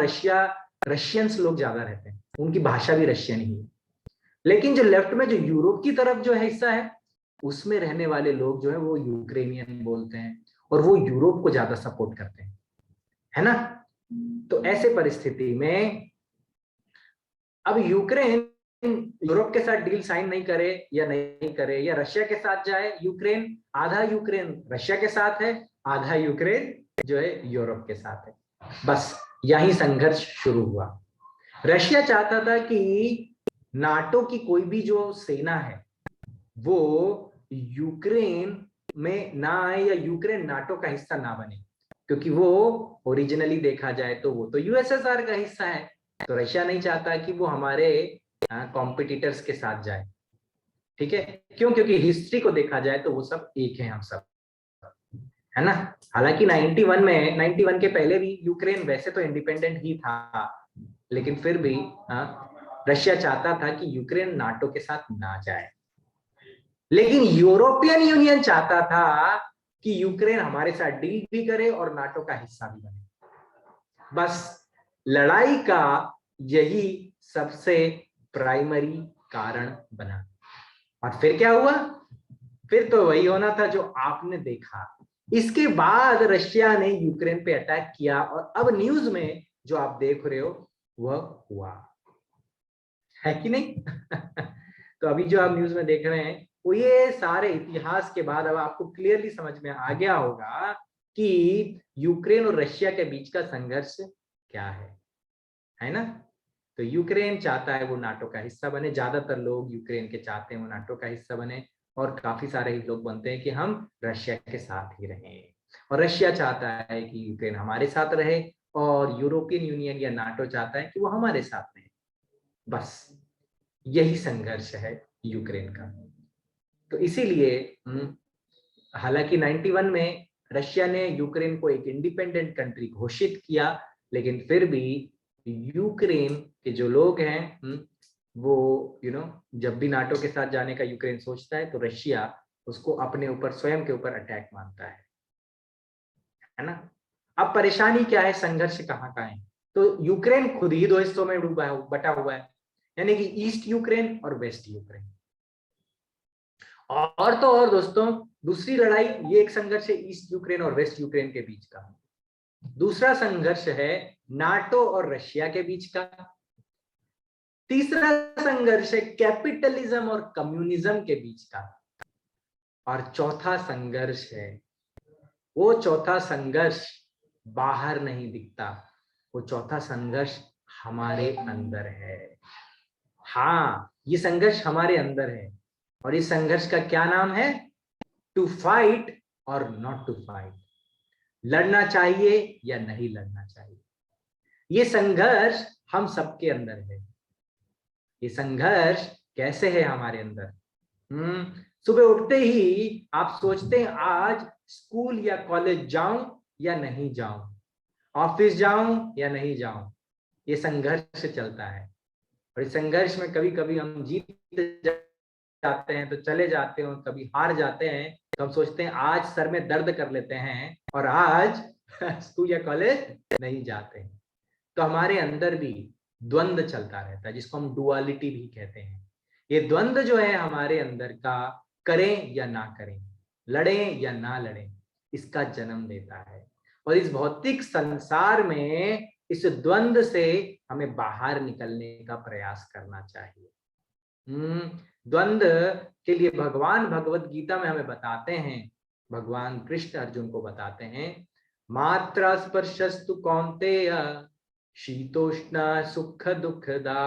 रशियंस लोग ज्यादा रहते हैं, उनकी भाषा भी रशियन ही है। लेकिन जो लेफ्ट में जो यूरोप की तरफ जो है हिस्सा है, उसमें रहने वाले लोग जो है वो यूक्रेनियन बोलते हैं और वो यूरोप को ज्यादा सपोर्ट करते हैं, है ना। तो ऐसे परिस्थिति में अब यूक्रेन यूरोप के साथ डील साइन नहीं करे या नहीं करे, या रशिया के साथ जाए, यूक्रेन आधा यूक्रेन रशिया के साथ है, आधा यूक्रेन जो है यूरोप के साथ है। बस यही संघर्ष शुरू हुआ। रशिया चाहता था कि नाटो की कोई भी जो सेना है वो यूक्रेन में ना आए या यूक्रेन नाटो का हिस्सा ना बने, क्योंकि वो ओरिजिनली देखा जाए तो वो तो यूएसएसआर का हिस्सा है। तो रशिया नहीं चाहता कि वो हमारे कॉम्पिटिटर्स के साथ जाए, ठीक है। क्यों? क्योंकि हिस्ट्री को देखा जाए तो वो सब एक है, हम सब, है ना। हालांकि 91 के पहले भी यूक्रेन वैसे तो इंडिपेंडेंट ही था, लेकिन फिर भी रशिया चाहता था कि यूक्रेन नाटो के साथ ना जाए। लेकिन यूरोपियन यूनियन चाहता था कि यूक्रेन हमारे साथ डील भी करे और नाटो का हिस्सा भी बने। बस लड़ाई का यही सबसे प्राइमरी कारण बना। और फिर क्या हुआ? फिर तो वही होना था जो आपने देखा। इसके बाद रशिया ने यूक्रेन पे अटैक किया और अब न्यूज में जो आप देख रहे हो वह हुआ है कि नहीं? तो अभी जो आप न्यूज में देख रहे हैं वो ये सारे इतिहास के बाद अब आपको क्लियरली समझ में आ गया होगा कि यूक्रेन और रशिया के बीच का संघर्ष क्या है ना। तो यूक्रेन चाहता है वो नाटो का हिस्सा बने, ज्यादातर लोग यूक्रेन के चाहते हैं वो नाटो का हिस्सा बने, और काफी सारे ही लोग बनते हैं कि हम रशिया के साथ ही रहें। और रशिया चाहता है कि यूक्रेन हमारे साथ रहे और यूरोपियन यूनियन या नाटो चाहता है कि वो हमारे साथ रहे। बस यही संघर्ष है यूक्रेन का। तो इसीलिए हालांकि 91 में रशिया ने यूक्रेन को एक इंडिपेंडेंट कंट्री घोषित किया, लेकिन फिर भी यूक्रेन के जो लोग हैं वो जब भी नाटो के साथ जाने का यूक्रेन सोचता है तो रशिया उसको अपने ऊपर, स्वयं के ऊपर अटैक मानता है ना। अब परेशानी क्या है, संघर्ष कहाँ का है? तो यूक्रेन खुद ही दो हिस्सों में बटा हुआ है, यानी कि ईस्ट यूक्रेन और वेस्ट यूक्रेन। और तो और दोस्तों, दूसरी लड़ाई, ये एक संघर्ष है ईस्ट यूक्रेन और वेस्ट यूक्रेन के बीच का। दूसरा संघर्ष है नाटो और रशिया के बीच का। तीसरा संघर्ष है कैपिटलिज्म और कम्युनिज्म के बीच का। और चौथा संघर्ष है, वो चौथा संघर्ष बाहर नहीं दिखता, वो चौथा संघर्ष हमारे अंदर है। हाँ, ये संघर्ष हमारे अंदर है, और इस संघर्ष का क्या नाम है? टू फाइट और नॉट टू फाइट। लड़ना चाहिए या नहीं लड़ना चाहिए। ये संघर्ष हम सबके अंदर है। ये संघर्ष कैसे है हमारे अंदर? सुबह उठते ही आप सोचते हैं आज स्कूल या कॉलेज जाऊं या नहीं जाऊं, ऑफिस जाऊं या नहीं जाऊं। ये संघर्ष चलता है, और इस संघर्ष में कभी कभी हम जीत जाते हैं तो चले जाते हैं, कभी हार जाते हैं तो हम सोचते हैं आज सर में दर्द कर लेते हैं और आज स्कूल या कॉलेज नहीं जाते हैं। तो हमारे अंदर भी द्वंद्व चलता रहता है, जिसको हम डुअलिटी भी कहते हैं। ये द्वंद्व जो है हमारे अंदर का, करें या ना करें, लड़ें या ना लड़ें, इसका जन्म देता है। और इस भौतिक संसार में इस द्वंद्व से हमें बाहर निकलने का प्रयास करना चाहिए। द्वंद्व के लिए भगवान भगवत गीता में हमें बताते हैं, भगवान कृष्ण अर्जुन को बताते हैं, मात्रा स्पर्शस्तु कौन्तेय शीतोष्ण सुख दुखदा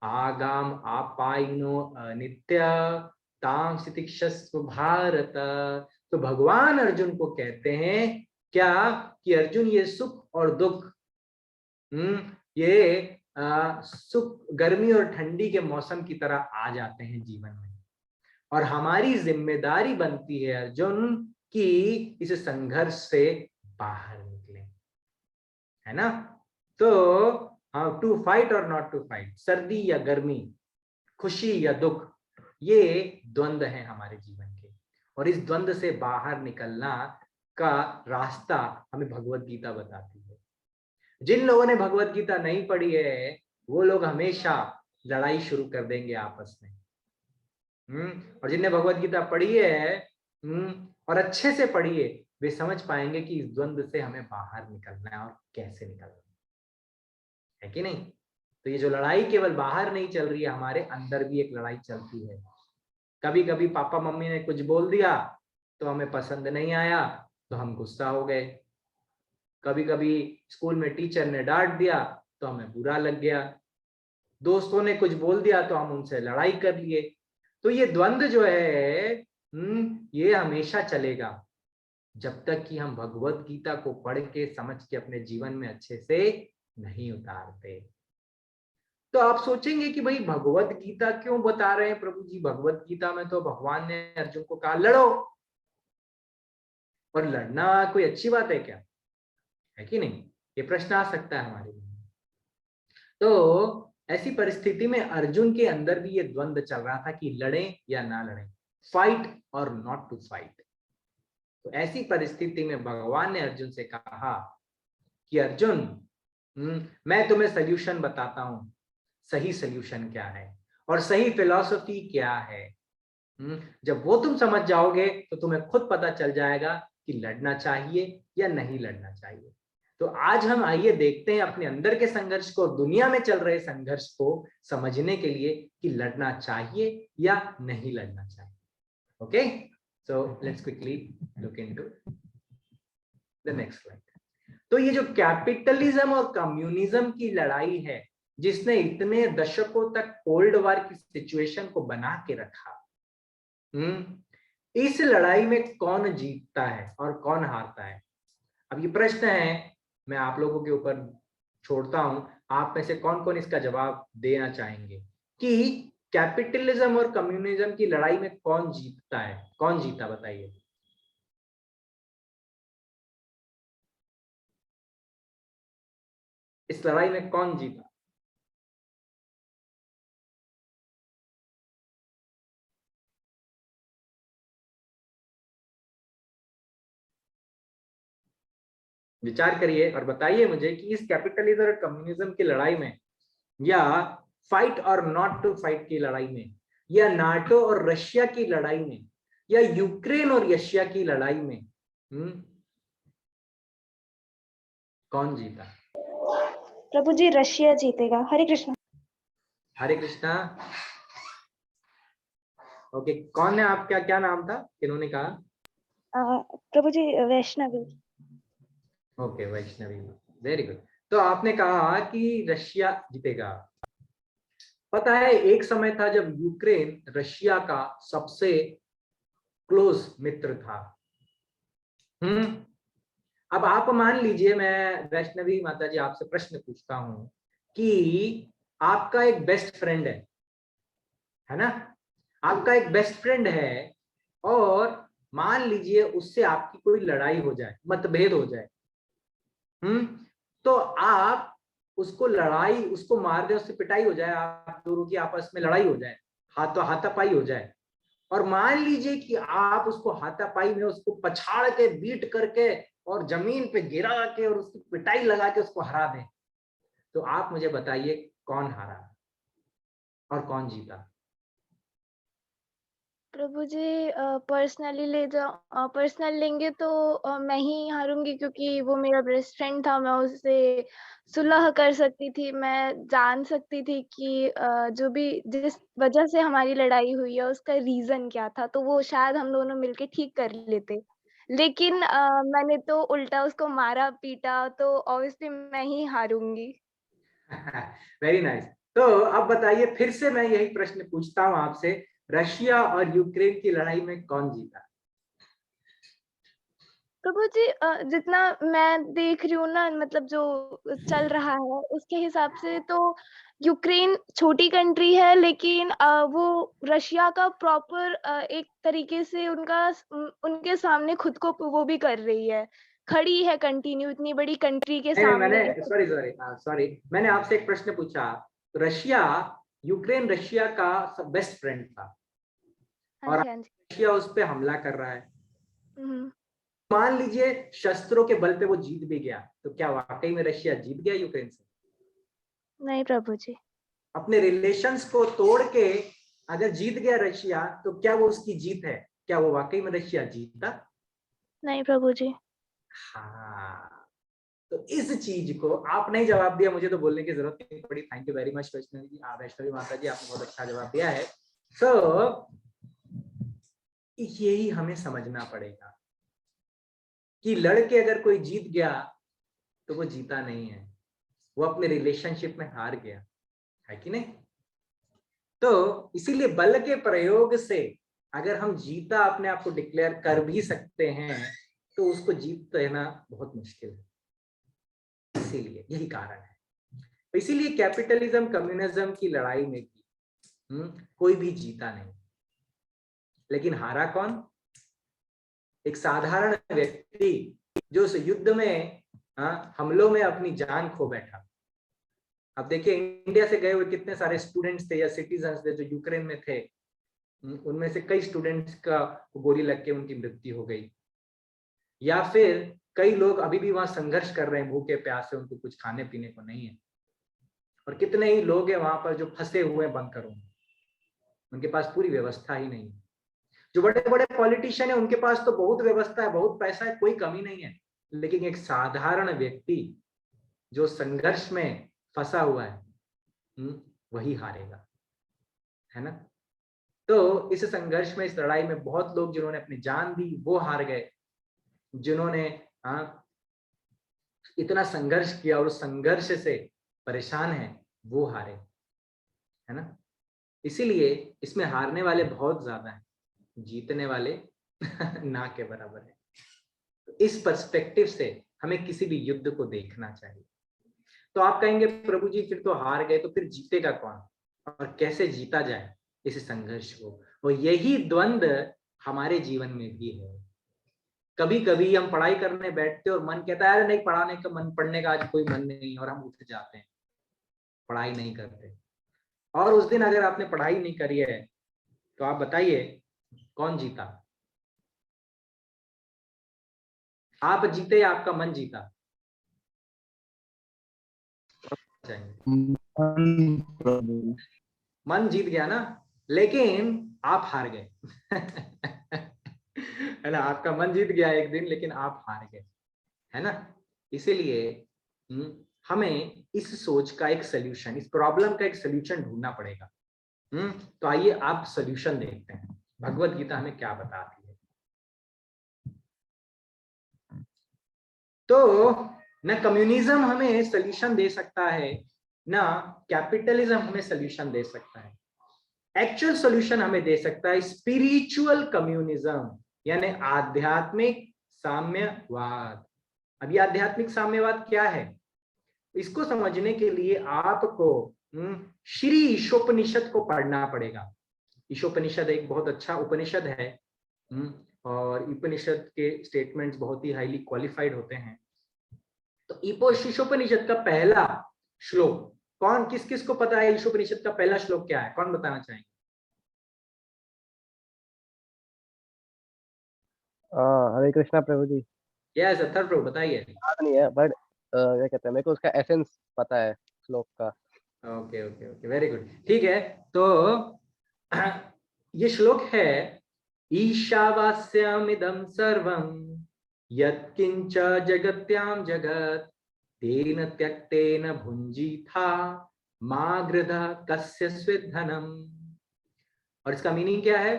आगाम आपाइनो अनित्य ताम तितिक्षस्व भारत। तो भगवान अर्जुन को कहते हैं क्या कि अर्जुन, ये सुख और दुख, ये सुख गर्मी और ठंडी के मौसम की तरह आ जाते हैं जीवन में, और हमारी जिम्मेदारी बनती है अर्जुन कि इस संघर्ष से बाहर निकले, है ना। तो हाउ टू फाइट और नॉट टू फाइट, सर्दी या गर्मी, खुशी या दुख, ये द्वंद्व है हमारे जीवन के, और इस द्वंद्व से बाहर निकलना का रास्ता हमें भगवत गीता बताती है। जिन लोगों ने भगवत गीता नहीं पढ़ी है वो लोग हमेशा लड़ाई शुरू कर देंगे आपस में। और जिनने भगवत गीता पढ़ी है और अच्छे से पढ़ी है, वे समझ पाएंगे कि इस द्वंद्व से हमें बाहर निकलना है और कैसे निकलना है कि नहीं। तो ये जो लड़ाई केवल बाहर नहीं चल रही है, हमारे अंदर भी एक लड़ाई चलती है। कभी कभी पापा मम्मी ने कुछ बोल दिया तो हमें पसंद नहीं आया तो हम गुस्सा हो गए। कभी कभी स्कूल में टीचर ने डांट दिया तो हमें बुरा लग गया। दोस्तों ने कुछ बोल दिया तो हम उनसे लड़ाई कर लिए। तो ये द्वंद्व जो है ये हमेशा चलेगा जब तक कि हम भगवत गीता को पढ़ के समझ के अपने जीवन में अच्छे से नहीं उतारते। तो आप सोचेंगे कि भाई भगवत गीता क्यों बता रहे हैं प्रभु जी? भगवत गीता में तो भगवान ने अर्जुन को कहा लड़ो, और लड़ना कोई अच्छी बात है क्या? है कि नहीं? ये प्रश्न आ सकता है हमारे मन में। तो ऐसी परिस्थिति में अर्जुन के अंदर भी ये द्वंद्व चल रहा था कि लड़ें या ना लड़ें, फाइट और नॉट टू फाइट। तो ऐसी परिस्थिति में भगवान ने अर्जुन से कहा कि अर्जुन मैं तुम्हें सल्यूशन बताता हूं, सही सल्यूशन क्या है और सही फिलॉसफी क्या है। जब वो तुम समझ जाओगे तो तुम्हें खुद पता चल जाएगा कि लड़ना चाहिए या नहीं लड़ना चाहिए। तो आज हम आइए देखते हैं अपने अंदर के संघर्ष को, दुनिया में चल रहे संघर्ष को समझने के लिए कि लड़ना चाहिए या नहीं लड़ना चाहिए। Okay, so let's quickly look into the next slide. तो ये जो कैपिटलिज्म और कम्युनिज्म की लड़ाई है, जिसने इतने दशकों तक कोल्ड वॉर की सिचुएशन को बना के रखा, इस लड़ाई में कौन जीतता है और कौन हारता है? अब ये प्रश्न है, मैं आप लोगों के ऊपर छोड़ता हूं, आप में से कौन कौन इसका जवाब देना चाहेंगे कि कैपिटलिज्म और कम्युनिज्म की लड़ाई में कौन जीतता है? कौन जीता बताइए। इस लड़ाई में कौन जीता? विचार करिए और बताइए मुझे कि इस कैपिटलिज्म और कम्युनिज्म की लड़ाई में, या फाइट और नॉट टू फाइट की लड़ाई में, या नाटो और रशिया की लड़ाई में, या यूक्रेन और रशिया की लड़ाई में कौन जीता? प्रभु जी रशिया जीतेगा। हरे कृष्णा। हरे कृष्णा। ओके, कौन है आपका, क्या नाम था, किन्होंने कहा? प्रभु जी Vaishnavi. Okay, Vaishnavi, very good. तो आपने कहा कि रशिया जीतेगा। पता है एक समय था जब यूक्रेन रशिया का सबसे क्लोज मित्र था। अब आप मान लीजिए, मैं वैष्णवी माता जी आपसे प्रश्न पूछता हूं कि आपका एक बेस्ट फ्रेंड है ना? आपका एक बेस्ट फ्रेंड है और मान लीजिए उससे आपकी कोई लड़ाई हो जाए, मतभेद हो जाए, तो आप उसको मार दे, उससे पिटाई हो जाए, आप दोनों की आपस में लड़ाई हो जाए, हाथापाई हो जाए, और मान लीजिए कि आप उसको हाथापाई में उसको पछाड़ के, बीट करके और जमीन पे गिरा के और उसकी पिटाई लगा के उसको हरा दें, तो आप मुझे बताइए कौन हारा और कौन जीता? प्रभु जी पर्सनल लेंगे तो मैं ही हारूंगी, क्योंकि वो मेरा बेस्ट फ्रेंड था। मैं उससे सुलह कर सकती थी, मैं जान सकती थी कि जो भी जिस वजह से हमारी लड़ाई हुई है उसका रीजन क्या था, तो वो शायद हम दोनों मिलके ठीक कर लेते। लेकिन मैंने तो उल्टा उसको मारा पीटा, तो ऑब्वियसली मैं ही हारूंगी। Very nice. तो अब बताइए, फिर से मैं यही प्रश्न पूछता हूं आपसे, रशिया और यूक्रेन की लड़ाई में कौन जीता? प्रभु जी जितना मैं देख रही हूँ ना, मतलब जो चल रहा है उसके हिसाब से तो यूक्रेन छोटी कंट्री है, लेकिन वो रशिया का प्रॉपर एक तरीके से उनके सामने खुद को वो भी कर रही है, खड़ी है कंटिन्यू इतनी बड़ी कंट्री के नहीं, सामने। मैंने सॉरी मैंने आपसे एक प्रश्न पूछा। यूक्रेन रशिया का बेस्ट फ्रेंड था और हाँ जी। रशिया उस पे हमला कर रहा है, मान लीजिए शस्त्रों के बल पे वो जीत भी गया, तो क्या वाकई में रशिया जीत गया यूक्रेन से? नहीं प्रभु जी। अपने रिलेशंस को तोड़ के अगर जीत गया रशिया, तो क्या वो उसकी जीत है? क्या वो वाकई में रशिया जीता? नहीं प्रभु जी। हाँ, तो इस चीज को आप नहीं जवाब दिया, मुझे तो बोलने की जरूरत नहीं पड़ी। Thank you very much Vaishnavi ji, Vaishnavi माता जी, आपने बहुत अच्छा जवाब दिया है। सो यही हमें समझना पड़ेगा कि लड़के अगर कोई जीत गया तो वो जीता नहीं है, वो अपने रिलेशनशिप में हार गया है कि नहीं? तो इसीलिए बल के प्रयोग से अगर हम जीता अपने आप को डिक्लेयर कर भी सकते हैं, तो उसको जीत देना बहुत मुश्किल है। इसीलिए यही कारण है। तो इसीलिए कैपिटलिज्म कम्युनिज्म की लड़ाई में भी कोई भी जीता नहीं, लेकिन हारा कौन? एक साधारण व्यक्ति जो उस युद्ध में हमलों में अपनी जान खो बैठा। अब देखिए, इंडिया से गए हुए कितने सारे स्टूडेंट्स थे या सिटीजन्स थे जो यूक्रेन में थे, उनमें से कई स्टूडेंट्स का गोली लग के उनकी मृत्यु हो गई, या फिर कई लोग अभी भी वहां संघर्ष कर रहे हैं भूखे प्यासे, उनको कुछ खाने पीने को नहीं है। और कितने ही लोग हैं वहां पर जो फंसे हुए हैं बंकरों में, उनके पास पूरी व्यवस्था ही नहीं है। जो बड़े बड़े पॉलिटिशियन है उनके पास तो बहुत व्यवस्था है, बहुत पैसा है, कोई कमी नहीं है, लेकिन एक साधारण व्यक्ति जो संघर्ष में फंसा हुआ है वही हारेगा, है ना? तो इस संघर्ष में, इस लड़ाई में बहुत लोग जिन्होंने अपनी जान दी वो हार गए, जिन्होंने इतना संघर्ष किया और उस संघर्ष से परेशान है वो हारे, है ना? इसीलिए इसमें हारने वाले बहुत ज्यादा हैं, जीतने वाले ना के बराबर है। तो इस पर्सपेक्टिव से हमें किसी भी युद्ध को देखना चाहिए। तो आप कहेंगे प्रभु जी फिर तो हार गए, तो फिर जीतेगा कौन और कैसे जीता जाए इस संघर्ष को? और यही द्वंद्व हमारे जीवन में भी है। कभी कभी हम पढ़ाई करने बैठते और मन कहता है नहीं पढ़ाने का मन, पढ़ने का आज कोई मन नहीं, और हम उठ जाते हैं, पढ़ाई नहीं करते। और उस दिन अगर आपने पढ़ाई नहीं करी है तो आप बताइए कौन जीता? आप जीते या आपका मन जीता? मन जीत गया ना, लेकिन आप हार गए है ना? आपका मन जीत गया एक दिन, लेकिन आप हार गए, है ना? इसीलिए हमें इस सोच का एक सलूशन, इस प्रॉब्लम का एक सलूशन ढूंढना पड़ेगा। तो आइए आप सलूशन देखते हैं, भगवत गीता हमें क्या बताती है। तो न कम्युनिज्म हमें सलूशन दे सकता है, ना कैपिटलिज्म हमें सलूशन दे सकता है। एक्चुअल सॉल्यूशन हमें दे सकता है स्पिरिचुअल कम्युनिज्म, यानी आध्यात्मिक साम्यवाद। अब ये आध्यात्मिक साम्यवाद क्या है? इसको समझने के लिए आपको श्री ईशोपनिषद को पढ़ना पड़ेगा। ईशोपनिषद एक बहुत अच्छा उपनिषद है, और उपनिषद के स्टेटमेंट्स बहुत ही हाईली क्वालिफाइड होते हैं। तो ईशोपनिषद का पहला श्लोक कौन, किस किस को पता है? ईशोपनिषद का पहला श्लोक क्या है? कौन बताना चाहेंगे? हरे कृष्णा प्रभु जी। यस अथर्व प्रभु बताइए। याद नहीं है, बट क्या कहते हैं, मेरे को उसका एसेंस पता है श्लोक का। Okay okay okay, very good, ठीक है। तो ये श्लोक है, ईशावास्यमिदं सर्वं यत्किंच जगत्यां जगत् तेन त्यक्तेन भुंजीथा मा गृधा कस्य स्विद्धनम। और इसका मीनिंग क्या है?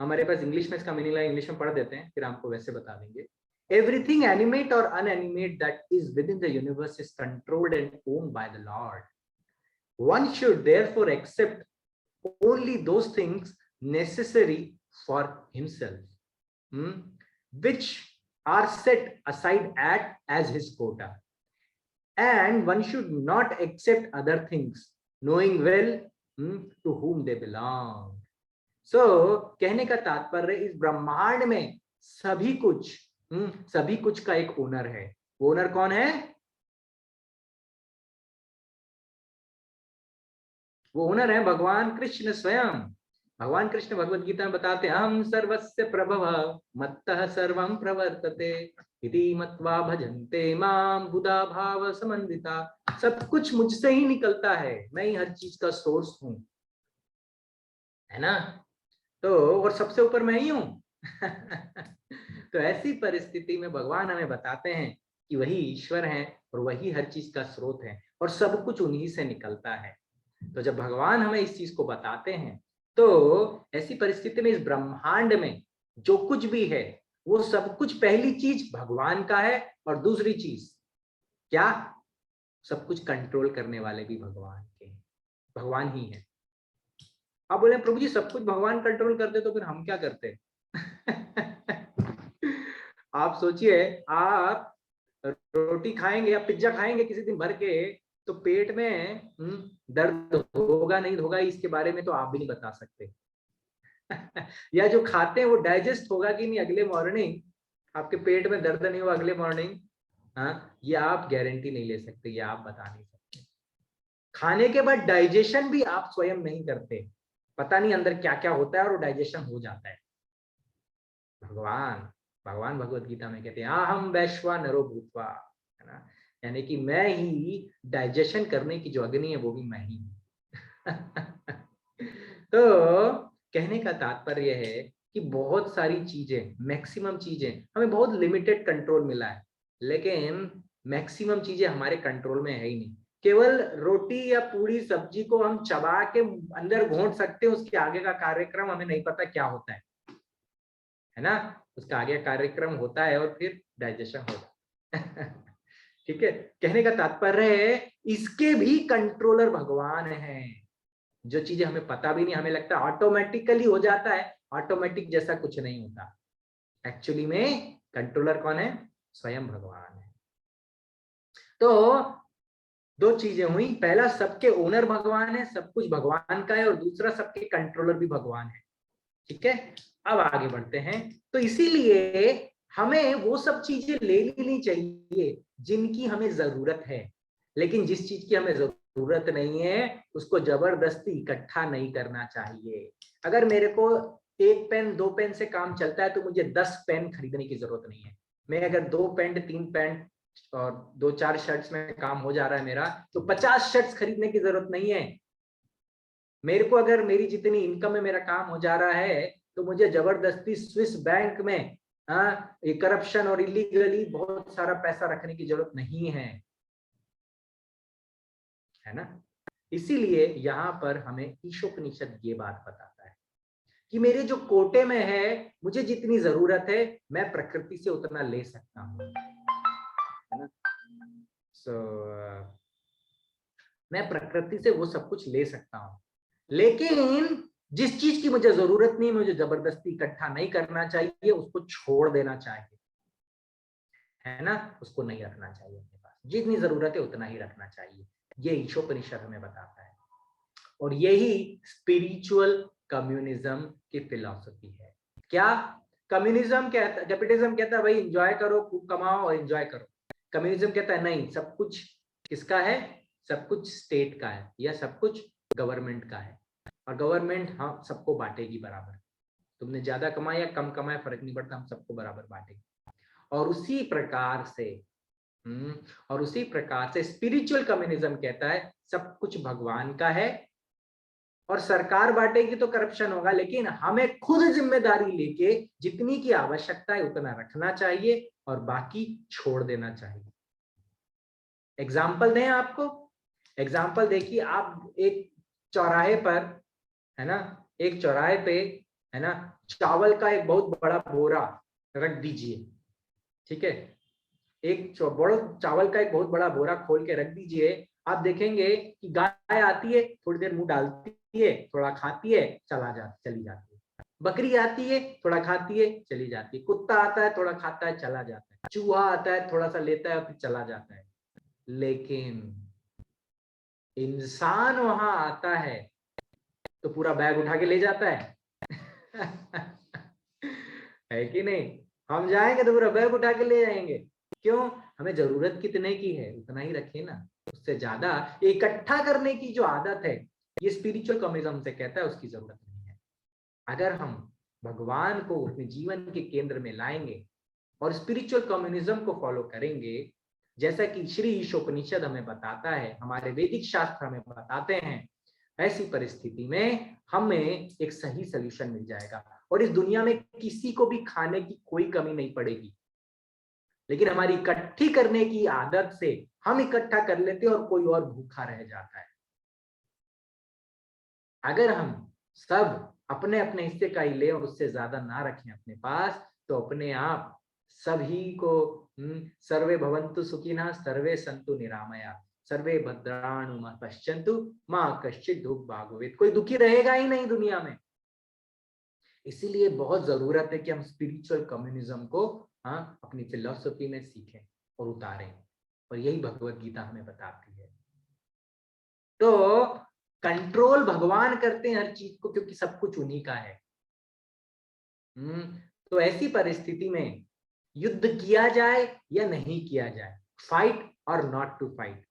हमारे पास इंग्लिश में इसका मीनिंग है, इंग्लिश में पढ़ देते हैं फिर आपको वैसे बता देंगे। Everything animate or unanimate that is within the universe is controlled and owned by the Lord. One should therefore accept only those things necessary for himself, which are set aside as his quota. And one should not accept other things, knowing well to whom they belong. So, कहने का तात्पर्य इस ब्रह्मांड में सभी कुछ का एक ओनर है। वो ओनर कौन है? वो ओनर है भगवान कृष्ण स्वयं। भगवान कृष्ण भगवत गीता में बताते हैं अहम सर्वस्य प्रभव मत्तः सर्वं प्रवर्तते इति मत्वा भजन्ते माम बुधा भाव समन्विता। सब कुछ मुझसे ही निकलता है, मैं ही हर चीज का सोर्स हूं, है ना। तो और सबसे ऊपर मैं ही हूं। तो ऐसी परिस्थिति में भगवान हमें बताते हैं कि वही ईश्वर है और वही हर चीज का स्रोत है और सब कुछ उन्हीं से निकलता है। तो जब भगवान हमें इस चीज को बताते हैं तो ऐसी परिस्थिति में इस ब्रह्मांड में जो कुछ भी है वो सब कुछ, पहली चीज भगवान का है और दूसरी चीज क्या, सब कुछ कंट्रोल करने वाले भी भगवान के, भगवान ही है। आप बोले प्रभु जी सब कुछ भगवान कंट्रोल करते तो फिर हम क्या करते? आप सोचिए, आप रोटी खाएंगे या पिज्जा खाएंगे किसी दिन भर के, तो पेट में दर्द होगा नहीं होगा इसके बारे में तो आप भी नहीं बता सकते। या जो खाते हैं वो डाइजेस्ट होगा कि नहीं अगले मॉर्निंग, आपके पेट में दर्द नहीं होगा अगले मॉर्निंग, हाँ, ये आप गारंटी नहीं ले सकते, ये आप बता नहीं सकते। खाने के बाद डाइजेशन भी आप स्वयं नहीं करते, पता नहीं अंदर क्या क्या होता है और वो डाइजेशन हो जाता है। भगवान भगवत गीता में कहते हैं अहम वैश्वानरो भूत्वा, है ना, यानी कि मैं ही डाइजेशन करने की जो अग्नि है वो भी मैं ही हूं। तो कहने का तात्पर्य है कि बहुत सारी चीजें, मैक्सिमम चीजें हमें बहुत लिमिटेड कंट्रोल मिला है, लेकिन मैक्सिमम चीजें हमारे कंट्रोल में है ही नहीं। केवल रोटी या पूरी सब्जी को हम चबा के अंदर घोंट सकते हैं, उसके आगे का कार्यक्रम हमें नहीं पता क्या होता है ना, उसका आगे कार्यक्रम होता है और फिर डाइजेशन होता है। ठीक है, कहने का तात्पर्य है इसके भी कंट्रोलर भगवान है। जो चीजें हमें पता भी नहीं, हमें लगता है ऑटोमेटिकली हो जाता है, ऑटोमेटिक जैसा कुछ नहीं होता। एक्चुअली में कंट्रोलर कौन है? स्वयं भगवान है। तो दो चीजें हुई, पहला सबके ओनर भगवान है, सब कुछ भगवान का है, और दूसरा सबके कंट्रोलर भी भगवान है। ठीक है, अब आगे बढ़ते हैं। तो इसीलिए हमें वो सब चीजें ले लेनी चाहिए जिनकी हमें जरूरत है, लेकिन जिस चीज की हमें जरूरत नहीं है उसको जबरदस्ती इकट्ठा नहीं करना चाहिए। अगर मेरे को 1 पेन 2 पेन से काम चलता है तो मुझे 10 पेन खरीदने की जरूरत नहीं है। मैं अगर 2 पैंट 3 पैंट और 2-4 शर्ट्स में काम हो जा रहा है मेरा, तो 50 शर्ट्स खरीदने की जरूरत नहीं है। मेरे को अगर मेरी जितनी इनकम में मेरा काम हो जा रहा है तो मुझे जबरदस्ती स्विस बैंक में ये करप्शन और इलीगली बहुत सारा पैसा रखने की जरूरत नहीं है, है ना। इसीलिए यहाँ पर हमें ईशोपनिषद ये बात बताता है कि मेरे जो कोटे में है, मुझे जितनी जरूरत है मैं प्रकृति से उतना ले सकता हूँ, है ना। मैं प्रकृति से वो सब कुछ ले सकता हूँ, लेकिन जिस चीज की मुझे जरूरत नहीं, मुझे जबरदस्ती इकट्ठा नहीं करना चाहिए, उसको छोड़ देना चाहिए, है ना, उसको नहीं रखना चाहिए अपने पास। जितनी जरूरत है उतना ही रखना चाहिए, ये ईशोपनिषद हमें बताता है। और यही स्पिरिचुअल कम्युनिज्म की फिलॉसफी है। क्या कम्युनिज्म कहता, कैपिटलिज्म कहता है भाई एंजॉय करो, खूब कमाओ और एंजॉय करो। कम्युनिज्म कहता है नहीं, सब कुछ किसका है? सब कुछ स्टेट का है या सब कुछ गवर्नमेंट का है, और गवर्नमेंट हम सबको बांटेगी बराबर। तुमने ज्यादा कमाया या कम कमाया फर्क नहीं पड़ता, हम सबको बराबर बांटेंगे। और उसी प्रकार से स्पिरिचुअल कम्युनिज्म कहता है सब कुछ भगवान का है, और सरकार बांटेगी तो करप्शन होगा, लेकिन हमें खुद जिम्मेदारी लेके जितनी की आवश्यकता है उतना रखना चाहिए और बाकी छोड़ देना चाहिए। एग्जाम्पल दें आपको, एग्जाम्पल देखिए, आप एक चौराहे पर, है ना, एक चौराहे पे, है ना, चावल का एक बहुत बड़ा बोरा रख दीजिए। ठीक है, एक चावल का एक बहुत बड़ा बोरा खोल के रख दीजिए। आप देखेंगे कि गाय आती है, थोड़ी देर मुंह डालती है, थोड़ा खाती है, चली जाती है। बकरी आती है, थोड़ा खाती है, चली जाती है। कुत्ता आता है, थोड़ा खाता है, चला जाता है। चूहा आता है, थोड़ा सा लेता है, फिर चला जाता है। लेकिन इंसान वहां आता है तो पूरा बैग उठा के ले जाता है। है कि नहीं? हम जाएंगे तो पूरा बैग उठा के ले जाएंगे। क्यों? हमें जरूरत कितने की है उतना ही रखे ना, उससे ज्यादा इकट्ठा करने की जो आदत है, ये स्पिरिचुअल कम्युनिज्म से कहता है उसकी जरूरत नहीं है। अगर हम भगवान को अपने जीवन के केंद्र में लाएंगे और स्पिरिचुअल कम्युनिज्म को फॉलो करेंगे, जैसा कि श्री ईशोपनिषद हमें बताता है, हमारे वैदिक शास्त्र हमें बताते हैं, ऐसी परिस्थिति में हमें एक सही सलूशन मिल जाएगा और इस दुनिया में किसी को भी खाने की कोई कमी नहीं पड़ेगी। लेकिन हमारी इकट्ठी करने की आदत से हम इकट्ठा कर लेते हैं और कोई और भूखा रह जाता है। अगर हम सब अपने अपने हिस्से का ही ले और उससे ज्यादा ना रखें अपने पास, तो अपने आप सभी को सर्वे भवन्तु सुखिनः सर्वे सन्तु निरामया सर्वे भद्राणु मा पश्यन्तु मां कश्चित् दुःख भाग् भवेत्। कोई दुखी रहेगा ही नहीं दुनिया में। इसीलिए बहुत जरूरत है कि हम स्पिरिचुअल कम्युनिज्म को अपनी फिलॉसफी में सीखें और उतारें, और यही भगवत गीता हमें बताती है। तो कंट्रोल भगवान करते हैं हर चीज को, क्योंकि सब कुछ उन्हीं का है। तो ऐसी परिस्थिति में युद्ध किया जाए या नहीं किया जाए, फाइट और नॉट टू फाइट,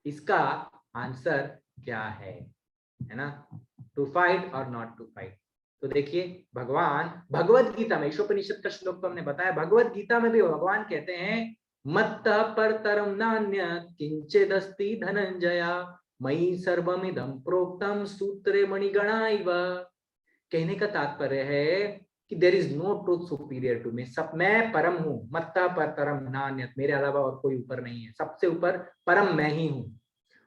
इसका आंसर क्या है ना? टू फाइट और नॉट टू फाइट। तो देखिए, भगवान भगवत गीता में, ईशोपनिषद का श्लोक तो हमने बताया, भगवत गीता में भी भगवान कहते हैं मत्तः परतरम नान्यत् किंचिदस्ति धनंजया मयि सर्वमिदं प्रोक्तम सूत्रे मणिगणा इव। कहने का तात्पर्य है कि there is no truth superior to me, सब मैं परम हूं, मत्तः परतरम नान्यत्, मेरे अलावा और कोई ऊपर नहीं है, सबसे ऊपर परम मैं ही हूं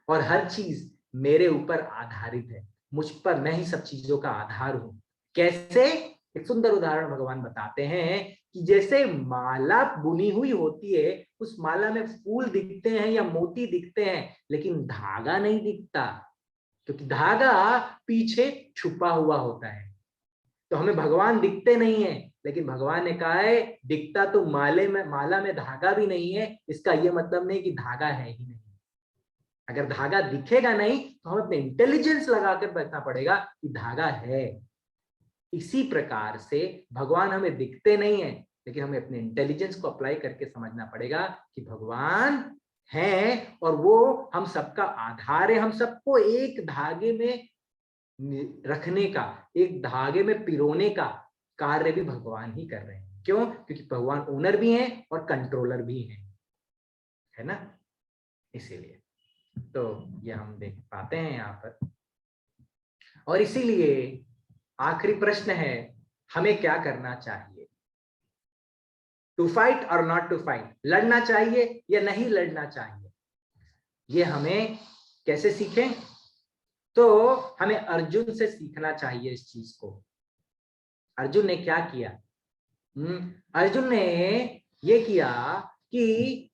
और हर चीज मेरे ऊपर आधारित है, मुझ पर, मैं ही सब चीजों का आधार हूं। कैसे? एक सुंदर उदाहरण भगवान बताते हैं कि जैसे माला बुनी हुई होती है, उस माला में फूल दिखते हैं या मोती दिखते हैं, लेकिन धागा नहीं दिखता, क्योंकि धागा पीछे छुपा हुआ होता है। तो हमें भगवान दिखते नहीं है, लेकिन भगवान ने कहा है दिखता तो माला में धागा भी नहीं है, इसका यह मतलब नहीं कि धागा है ही नहीं। अगर धागा दिखेगा नहीं तो हमें अपने इंटेलिजेंस लगाकर बैठना पड़ेगा कि धागा है। इसी प्रकार से भगवान हमें दिखते नहीं है, लेकिन हमें अपने इंटेलिजेंस को अप्लाई करके समझना पड़ेगा कि भगवान है और वो हम सबका आधार है। हम सबको एक धागे में रखने का, एक धागे में पिरोने का कार्य भी भगवान ही कर रहे हैं। क्यों? क्योंकि भगवान ओनर भी हैं और कंट्रोलर भी हैं, है ना? इसीलिए तो ये हम देख पाते हैं यहाँ पर। और इसीलिए आखिरी प्रश्न है, हमें क्या करना चाहिए? टू फाइट और नॉट टू फाइट, लड़ना चाहिए या नहीं लड़ना चाहिए, ये हमें कैसे सीखें? तो हमें अर्जुन से सीखना चाहिए इस चीज को। अर्जुन ने क्या किया? अर्जुन ने ये किया कि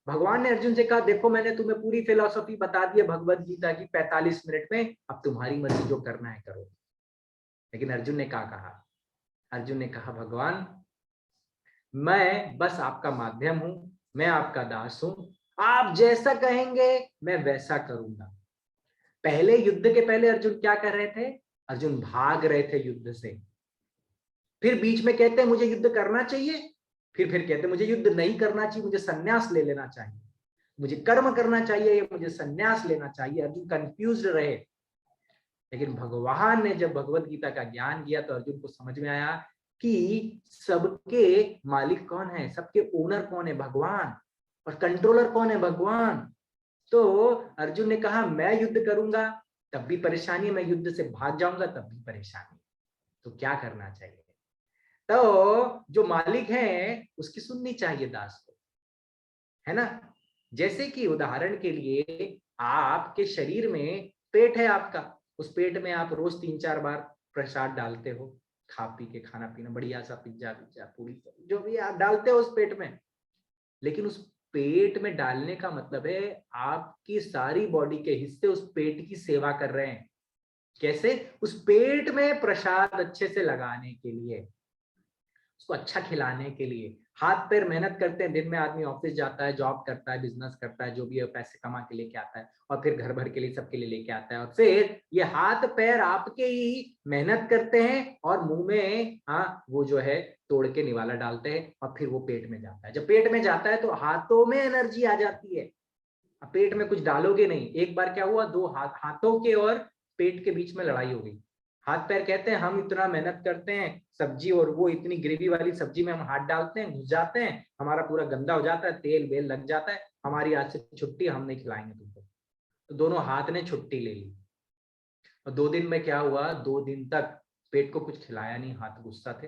भगवान ने अर्जुन से कहा, देखो मैंने तुम्हें पूरी फिलॉसफी बता दी है भगवत गीता की 45 मिनट में, अब तुम्हारी मर्जी, जो करना है करो। लेकिन अर्जुन ने क्या कहा? अर्जुन ने कहा, भगवान मैं बस आपका माध्यम हूं, मैं आपका दास हूं, आप जैसा कहेंगे मैं वैसा करूंगा। पहले युद्ध के पहले अर्जुन क्या कर रहे थे? अर्जुन भाग रहे थे युद्ध से। फिर बीच में कहते हैं मुझे युद्ध करना चाहिए, फिर कहते हैं मुझे युद्ध नहीं करना चाहिए, मुझे संन्यास ले लेना चाहिए, मुझे कर्म करना चाहिए या मुझे संन्यास लेना चाहिए। अर्जुन कंफ्यूज्ड रहे। लेकिन भगवान ने जब भगवत गीता का ज्ञान दिया तो अर्जुन को समझ में आया कि सबके मालिक कौन है, सबके ओनर कौन है? भगवान। और कंट्रोलर कौन है? भगवान। तो अर्जुन ने कहा मैं युद्ध करूंगा तब भी परेशानी, मैं युद्ध से भाग जाऊंगा तब भी परेशानी। तो क्या करना चाहिए? तो जो मालिक है उसकी सुननी चाहिए दास को, है ना? जैसे कि उदाहरण के लिए आपके शरीर में पेट है आपका, उस पेट में आप रोज 3-4 बार प्रसाद डालते हो, खा पी के, खाना पीना बढ़िया सा, पिज्जा पूरी जो भी आप डालते हो उस पेट में। लेकिन उस पेट में डालने का मतलब है आपकी सारी बॉडी के हिस्से उस पेट की सेवा कर रहे हैं। कैसे? उस पेट में प्रसाद अच्छे से लगाने के लिए, उसको अच्छा खिलाने के लिए हाथ पैर मेहनत करते हैं। दिन में आदमी ऑफिस जाता है, जॉब करता है, बिजनेस करता है, जो भी है पैसे कमा के लेके आता है और फिर घर भर के लिए, सबके लिए लेके आता है। और फिर ये हाथ पैर आपके ही मेहनत करते हैं और मुंह में वो जो है तोड़ के निवाला डालते हैं और फिर वो पेट में जाता है। जब पेट में जाता है तो हाथों में एनर्जी आ जाती है। अब पेट में कुछ डालोगे नहीं। एक बार क्या हुआ, 2 हाथों के और पेट के बीच में लड़ाई हो गई। हाथ पैर कहते हैं हम इतना मेहनत करते हैं सब्जी, और वो इतनी ग्रेवी वाली सब्जी में हम हाथ डालते हैं, घुस जाते हैं, हमारा पूरा गंदा हो जाता है, तेल बेल लग जाता है, हमारी आज से छुट्टी, हम नहीं खिलाएंगे तुमको। तो दोनों हाथ ने छुट्टी ले ली। और 2 दिन में क्या हुआ, 2 दिन तक पेट को कुछ खिलाया नहीं, हाथ गुस्सा थे।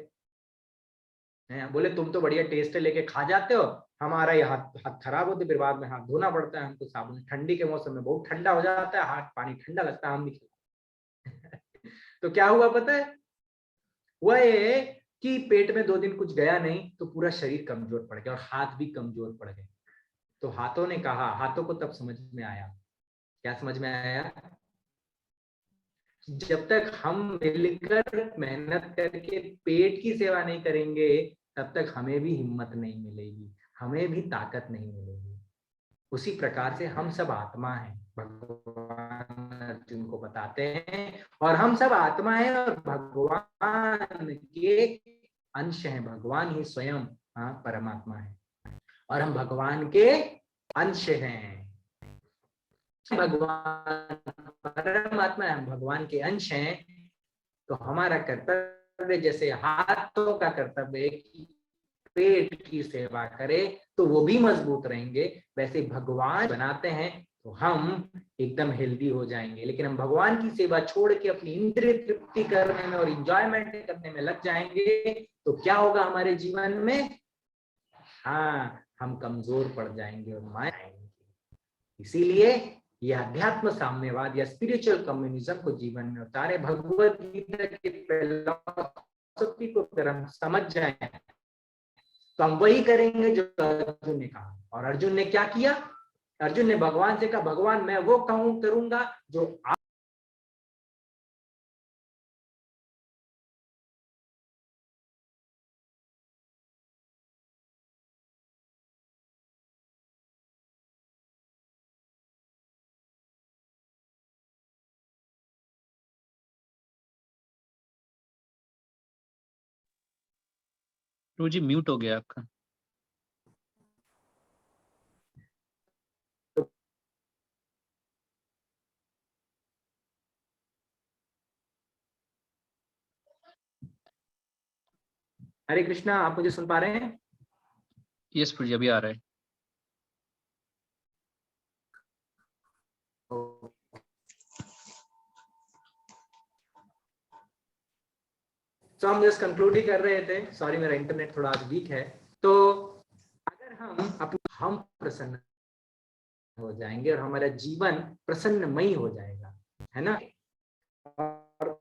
बोले तुम तो बढ़िया टेस्ट लेके खा जाते हो, हमारा ये हाथ खराब होते, फिर बाद में हाथ धोना पड़ता है हमको साबुन, ठंडी के मौसम में बहुत ठंडा हो जाता है, हाथ पानी ठंडा लगता है, हम नहीं खिलाते। तो क्या हुआ पता है, हुआ ये कि पेट में 2 दिन कुछ गया नहीं तो पूरा शरीर कमजोर पड़ गया और हाथ भी कमजोर पड़ गए। तो हाथों ने कहा, हाथों को तब समझ में आया, क्या समझ में आया, जब तक हम मिलकर मेहनत करके पेट की सेवा नहीं करेंगे तब तक हमें भी हिम्मत नहीं मिलेगी, हमें भी ताकत नहीं मिलेगी। उसी प्रकार से हम सब आत्मा हैं, भगवान अर्जुन को बताते हैं, और हम सब आत्मा हैं और भगवान के अंश हैं, भगवान ही स्वयं परमात्मा है और हम भगवान के अंश हैं। भगवान परमात्मा, हम भगवान के अंश हैं, तो हमारा कर्तव्य जैसे हाथों का कर्तव्य है कि पेट की सेवा करे तो वो भी मजबूत रहेंगे, वैसे भगवान बनाते हैं तो हम एकदम हेल्दी हो जाएंगे। लेकिन हम भगवान की सेवा छोड़ के अपनी इंद्रिय तृप्ति करने में और इंजॉयमेंट करने में लग जाएंगे तो क्या होगा हमारे जीवन में, हाँ, हम कमजोर पड़ जाएंगे और मार जाएंगे। इसीलिए यह अध्यात्म साम्यवाद या स्पिरिचुअल कम्युनिज्म को जीवन में उतारे। भगवत गीता की फिलॉसफी को अगर हम समझ जाएं तो हम वही करेंगे जो अर्जुन ने कहा। और अर्जुन ने क्या किया, अर्जुन ने भगवान से कहा, भगवान मैं वो करूंगा जो आप प्रभु जी म्यूट हो गया आपका। हरे कृष्णा, आप मुझे सुन पा रहे हैं? यस प्रभु जी, अभी आ रहा है। तो हम जस्ट कंक्लूड ही कर रहे थे, सॉरी मेरा इंटरनेट थोड़ा आज वीक है। तो अगर हम प्रसन्न हो जाएंगे और हमारा जीवन प्रसन्नमयी हो जाएगा, है ना, और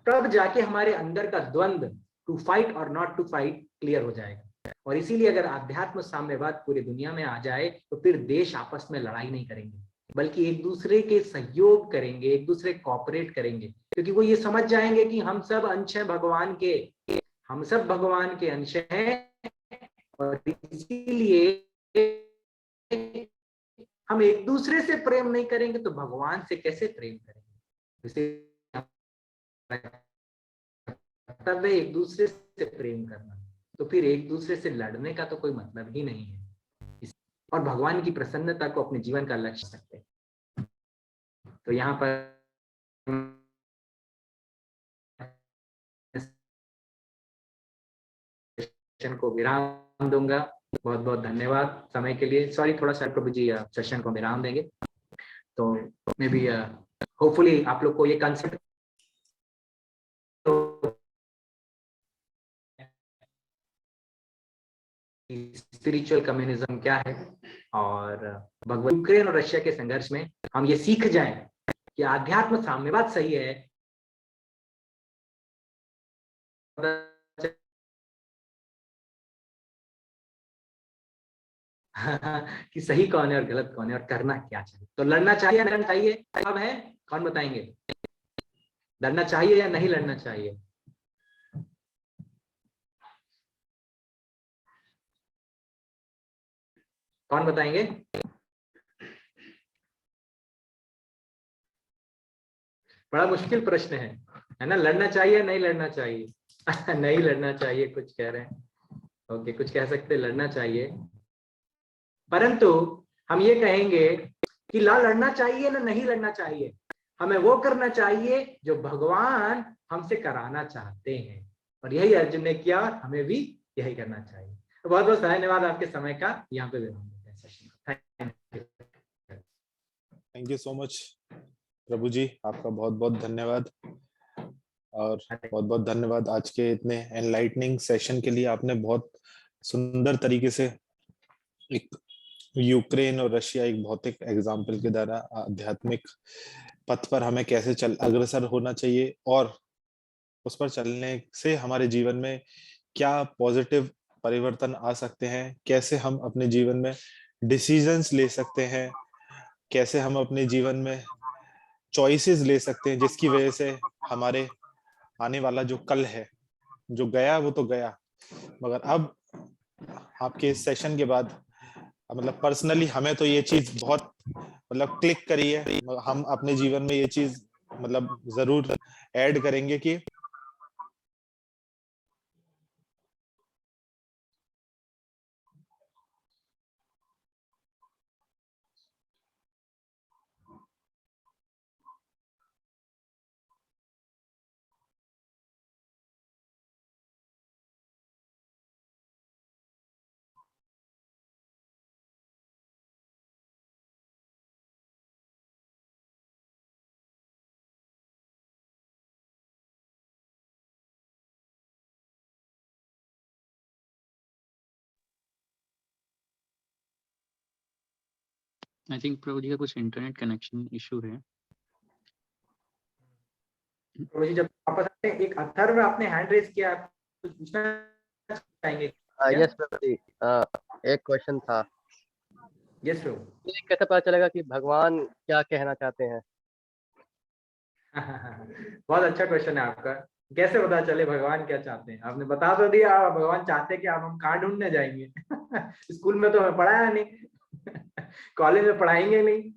तब जाके हमारे अंदर का द्वंद टू फाइट और नॉट टू फाइट क्लियर हो जाएगा। और इसीलिए अगर आध्यात्म साम्यवाद पूरी दुनिया में आ जाए तो फिर देश आपस में लड़ाई नहीं करेंगे, बल्कि एक दूसरे के सहयोग करेंगे, एक दूसरे कॉपरेट करेंगे, क्योंकि वो ये समझ जाएंगे कि हम सब अंश हैं भगवान के, हम सब भगवान के अंश हैं, और इसीलिए हम एक दूसरे से प्रेम नहीं करेंगे तो भगवान से कैसे प्रेम करेंगे। कर्तव्य एक दूसरे से प्रेम करना, तो फिर एक दूसरे से लड़ने का तो कोई मतलब ही नहीं है। और भगवान की प्रसन्नता को अपने जीवन का लक्ष्य सकते हैं। तो यहाँ पर को विराम दूंगा। बहुत बहुत धन्यवाद समय के लिए। सॉरी, थोड़ा सा प्रभु जी सेशन को विराम देंगे, तो मे बी होपफुली आप लोग को ये कंसेप्ट स्पिरिचुअल कम्युनिज्म क्या है और भगवत यूक्रेन और रशिया के संघर्ष में हम ये सीख जाएं कि आध्यात्म साम्यवाद सही है, कि सही कौन है और गलत कौन है और करना क्या चाहिए। तो लड़ना चाहिए या नहीं लड़ना चाहिए, अब है, कौन बताएंगे, लड़ना चाहिए या नहीं लड़ना चाहिए? कौन बताएंगे? बड़ा मुश्किल प्रश्न है ना, लड़ना चाहिए या नहीं लड़ना चाहिए? नहीं लड़ना चाहिए कुछ कह रहे हैं, ओके, कुछ कह सकते लड़ना चाहिए, परंतु हम ये कहेंगे कि लड़ना चाहिए ना नहीं लड़ना चाहिए, हमें वो करना चाहिए जो भगवान हमसे कराना चाहते हैं, और यही अर्जुन ने किया, और हमें भी यही करना चाहिए। बहुत बहुत धन्यवाद आपके समय का। यहाँ पे विराम देते हैं सेशन को। थैंक यू सो मच प्रभु जी, आपका बहुत बहुत धन्यवाद, और बहुत बहुत धन्यवाद आज के इतने एनलाइटनिंग सेशन के लिए। आपने बहुत सुंदर तरीके से एक यूक्रेन और रशिया एक भौतिक एग्जाम्पल के द्वारा आध्यात्मिक पथ पर हमें कैसे अग्रसर होना चाहिए, और उस पर चलने से हमारे जीवन में क्या पॉजिटिव परिवर्तन आ सकते हैं, कैसे हम अपने जीवन में डिसीजंस ले सकते हैं, कैसे हम अपने जीवन में चॉइसेस ले सकते हैं, जिसकी वजह से हमारे आने वाला जो कल है, जो गया वो तो गया, मगर अब आपके इस सेशन के बाद मतलब पर्सनली हमें तो ये चीज बहुत मतलब क्लिक करी है। हम अपने जीवन में ये चीज मतलब जरूर ऐड करेंगे कि आई थिंक प्रभु जी का कुछ इंटरनेट कनेक्शन इशू है। प्रभु जी जब वापस आते हैं, एक अथर्व आपने हैंड रेज किया, आप कुछ पूछना चाहेंगे क्या? यस प्रभु जी, एक क्वेश्चन था। यस प्रभु। ये कैसे पता चलेगा कि भगवान क्या कहना चाहते हैं? बहुत अच्छा क्वेश्चन है आपका। कैसे पता चले भगवान क्या चाहते हैं? आपने बता तो दिया, भगवान चाहते कि आप हम कहाँ ढूंढने जाएंगे। स्कूल में तो हमें पढ़ाया नहीं, कॉलेज में पढ़ाएंगे नहीं,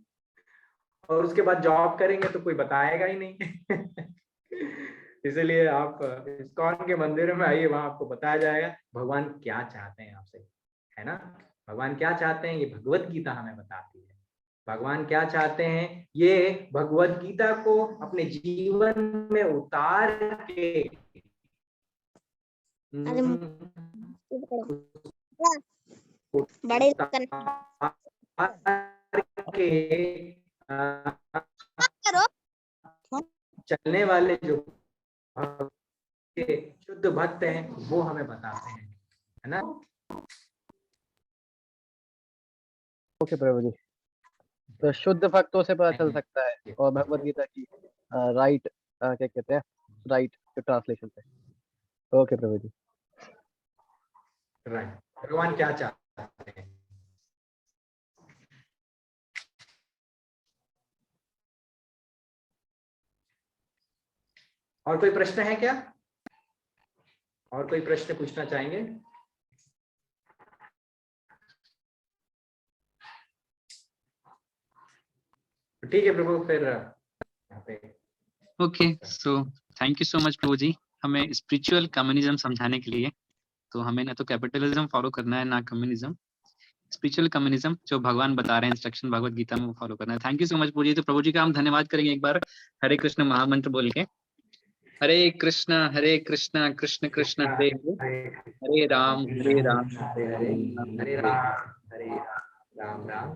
और उसके बाद जॉब करेंगे तो कोई बताएगा ही नहीं। इसलिए आप इस्कॉन के मंदिर में आइए, वहां आपको बताया जाएगा भगवान क्या चाहते हैं आपसे, है ना। भगवान क्या चाहते हैं ये भगवत गीता हमें बताती है। भगवान क्या चाहते हैं ये भगवत गीता को अपने जीवन में उतार के बड़े चलने वाले जो शुद्ध भक्त हैं वो हमें बताते हैं, है ना। ओके प्रभु जी, तो शुद्ध भक्तों से पता चल सकता है, और भगवत गीता की राइट क्या कहते हैं, राइट ट्रांसलेशन पे। ओके प्रभु जी। राइट, भगवान क्या चाहते हैं। और कोई प्रश्न है क्या? और कोई प्रश्न पूछना चाहेंगे? ठीक है प्रभु, फिर यहाँ पे okay, so thank you so much प्रभु जी, हमें स्पिरिचुअल कम्युनिज्म समझाने के लिए। तो हमें ना तो कैपिटलिज्म फॉलो करना है ना कम्युनिज्म, स्पिरिचुअल कम्युनिज्म जो भगवान बता रहे हैं इंस्ट्रक्शन भगवत गीता में वो फॉलो करना है। थैंक यू सो मच प्रभु जी। तो प्रभु जी का हम धन्यवाद करेंगे एक बार हरे कृष्ण महामंत्र बोल के। हरे कृष्ण कृष्ण कृष्ण हरे हरे, हरे राम हरे हरे, हरे राम राम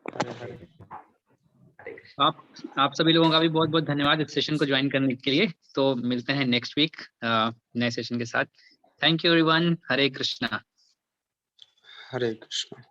हरे कृष्ण। आप सभी लोगों का भी बहुत बहुत धन्यवाद इस सेशन को ज्वाइन करने के लिए। तो मिलते हैं नेक्स्ट वीक नए सेशन के साथ। Thank you everyone. Hare Krishna. Hare Krishna.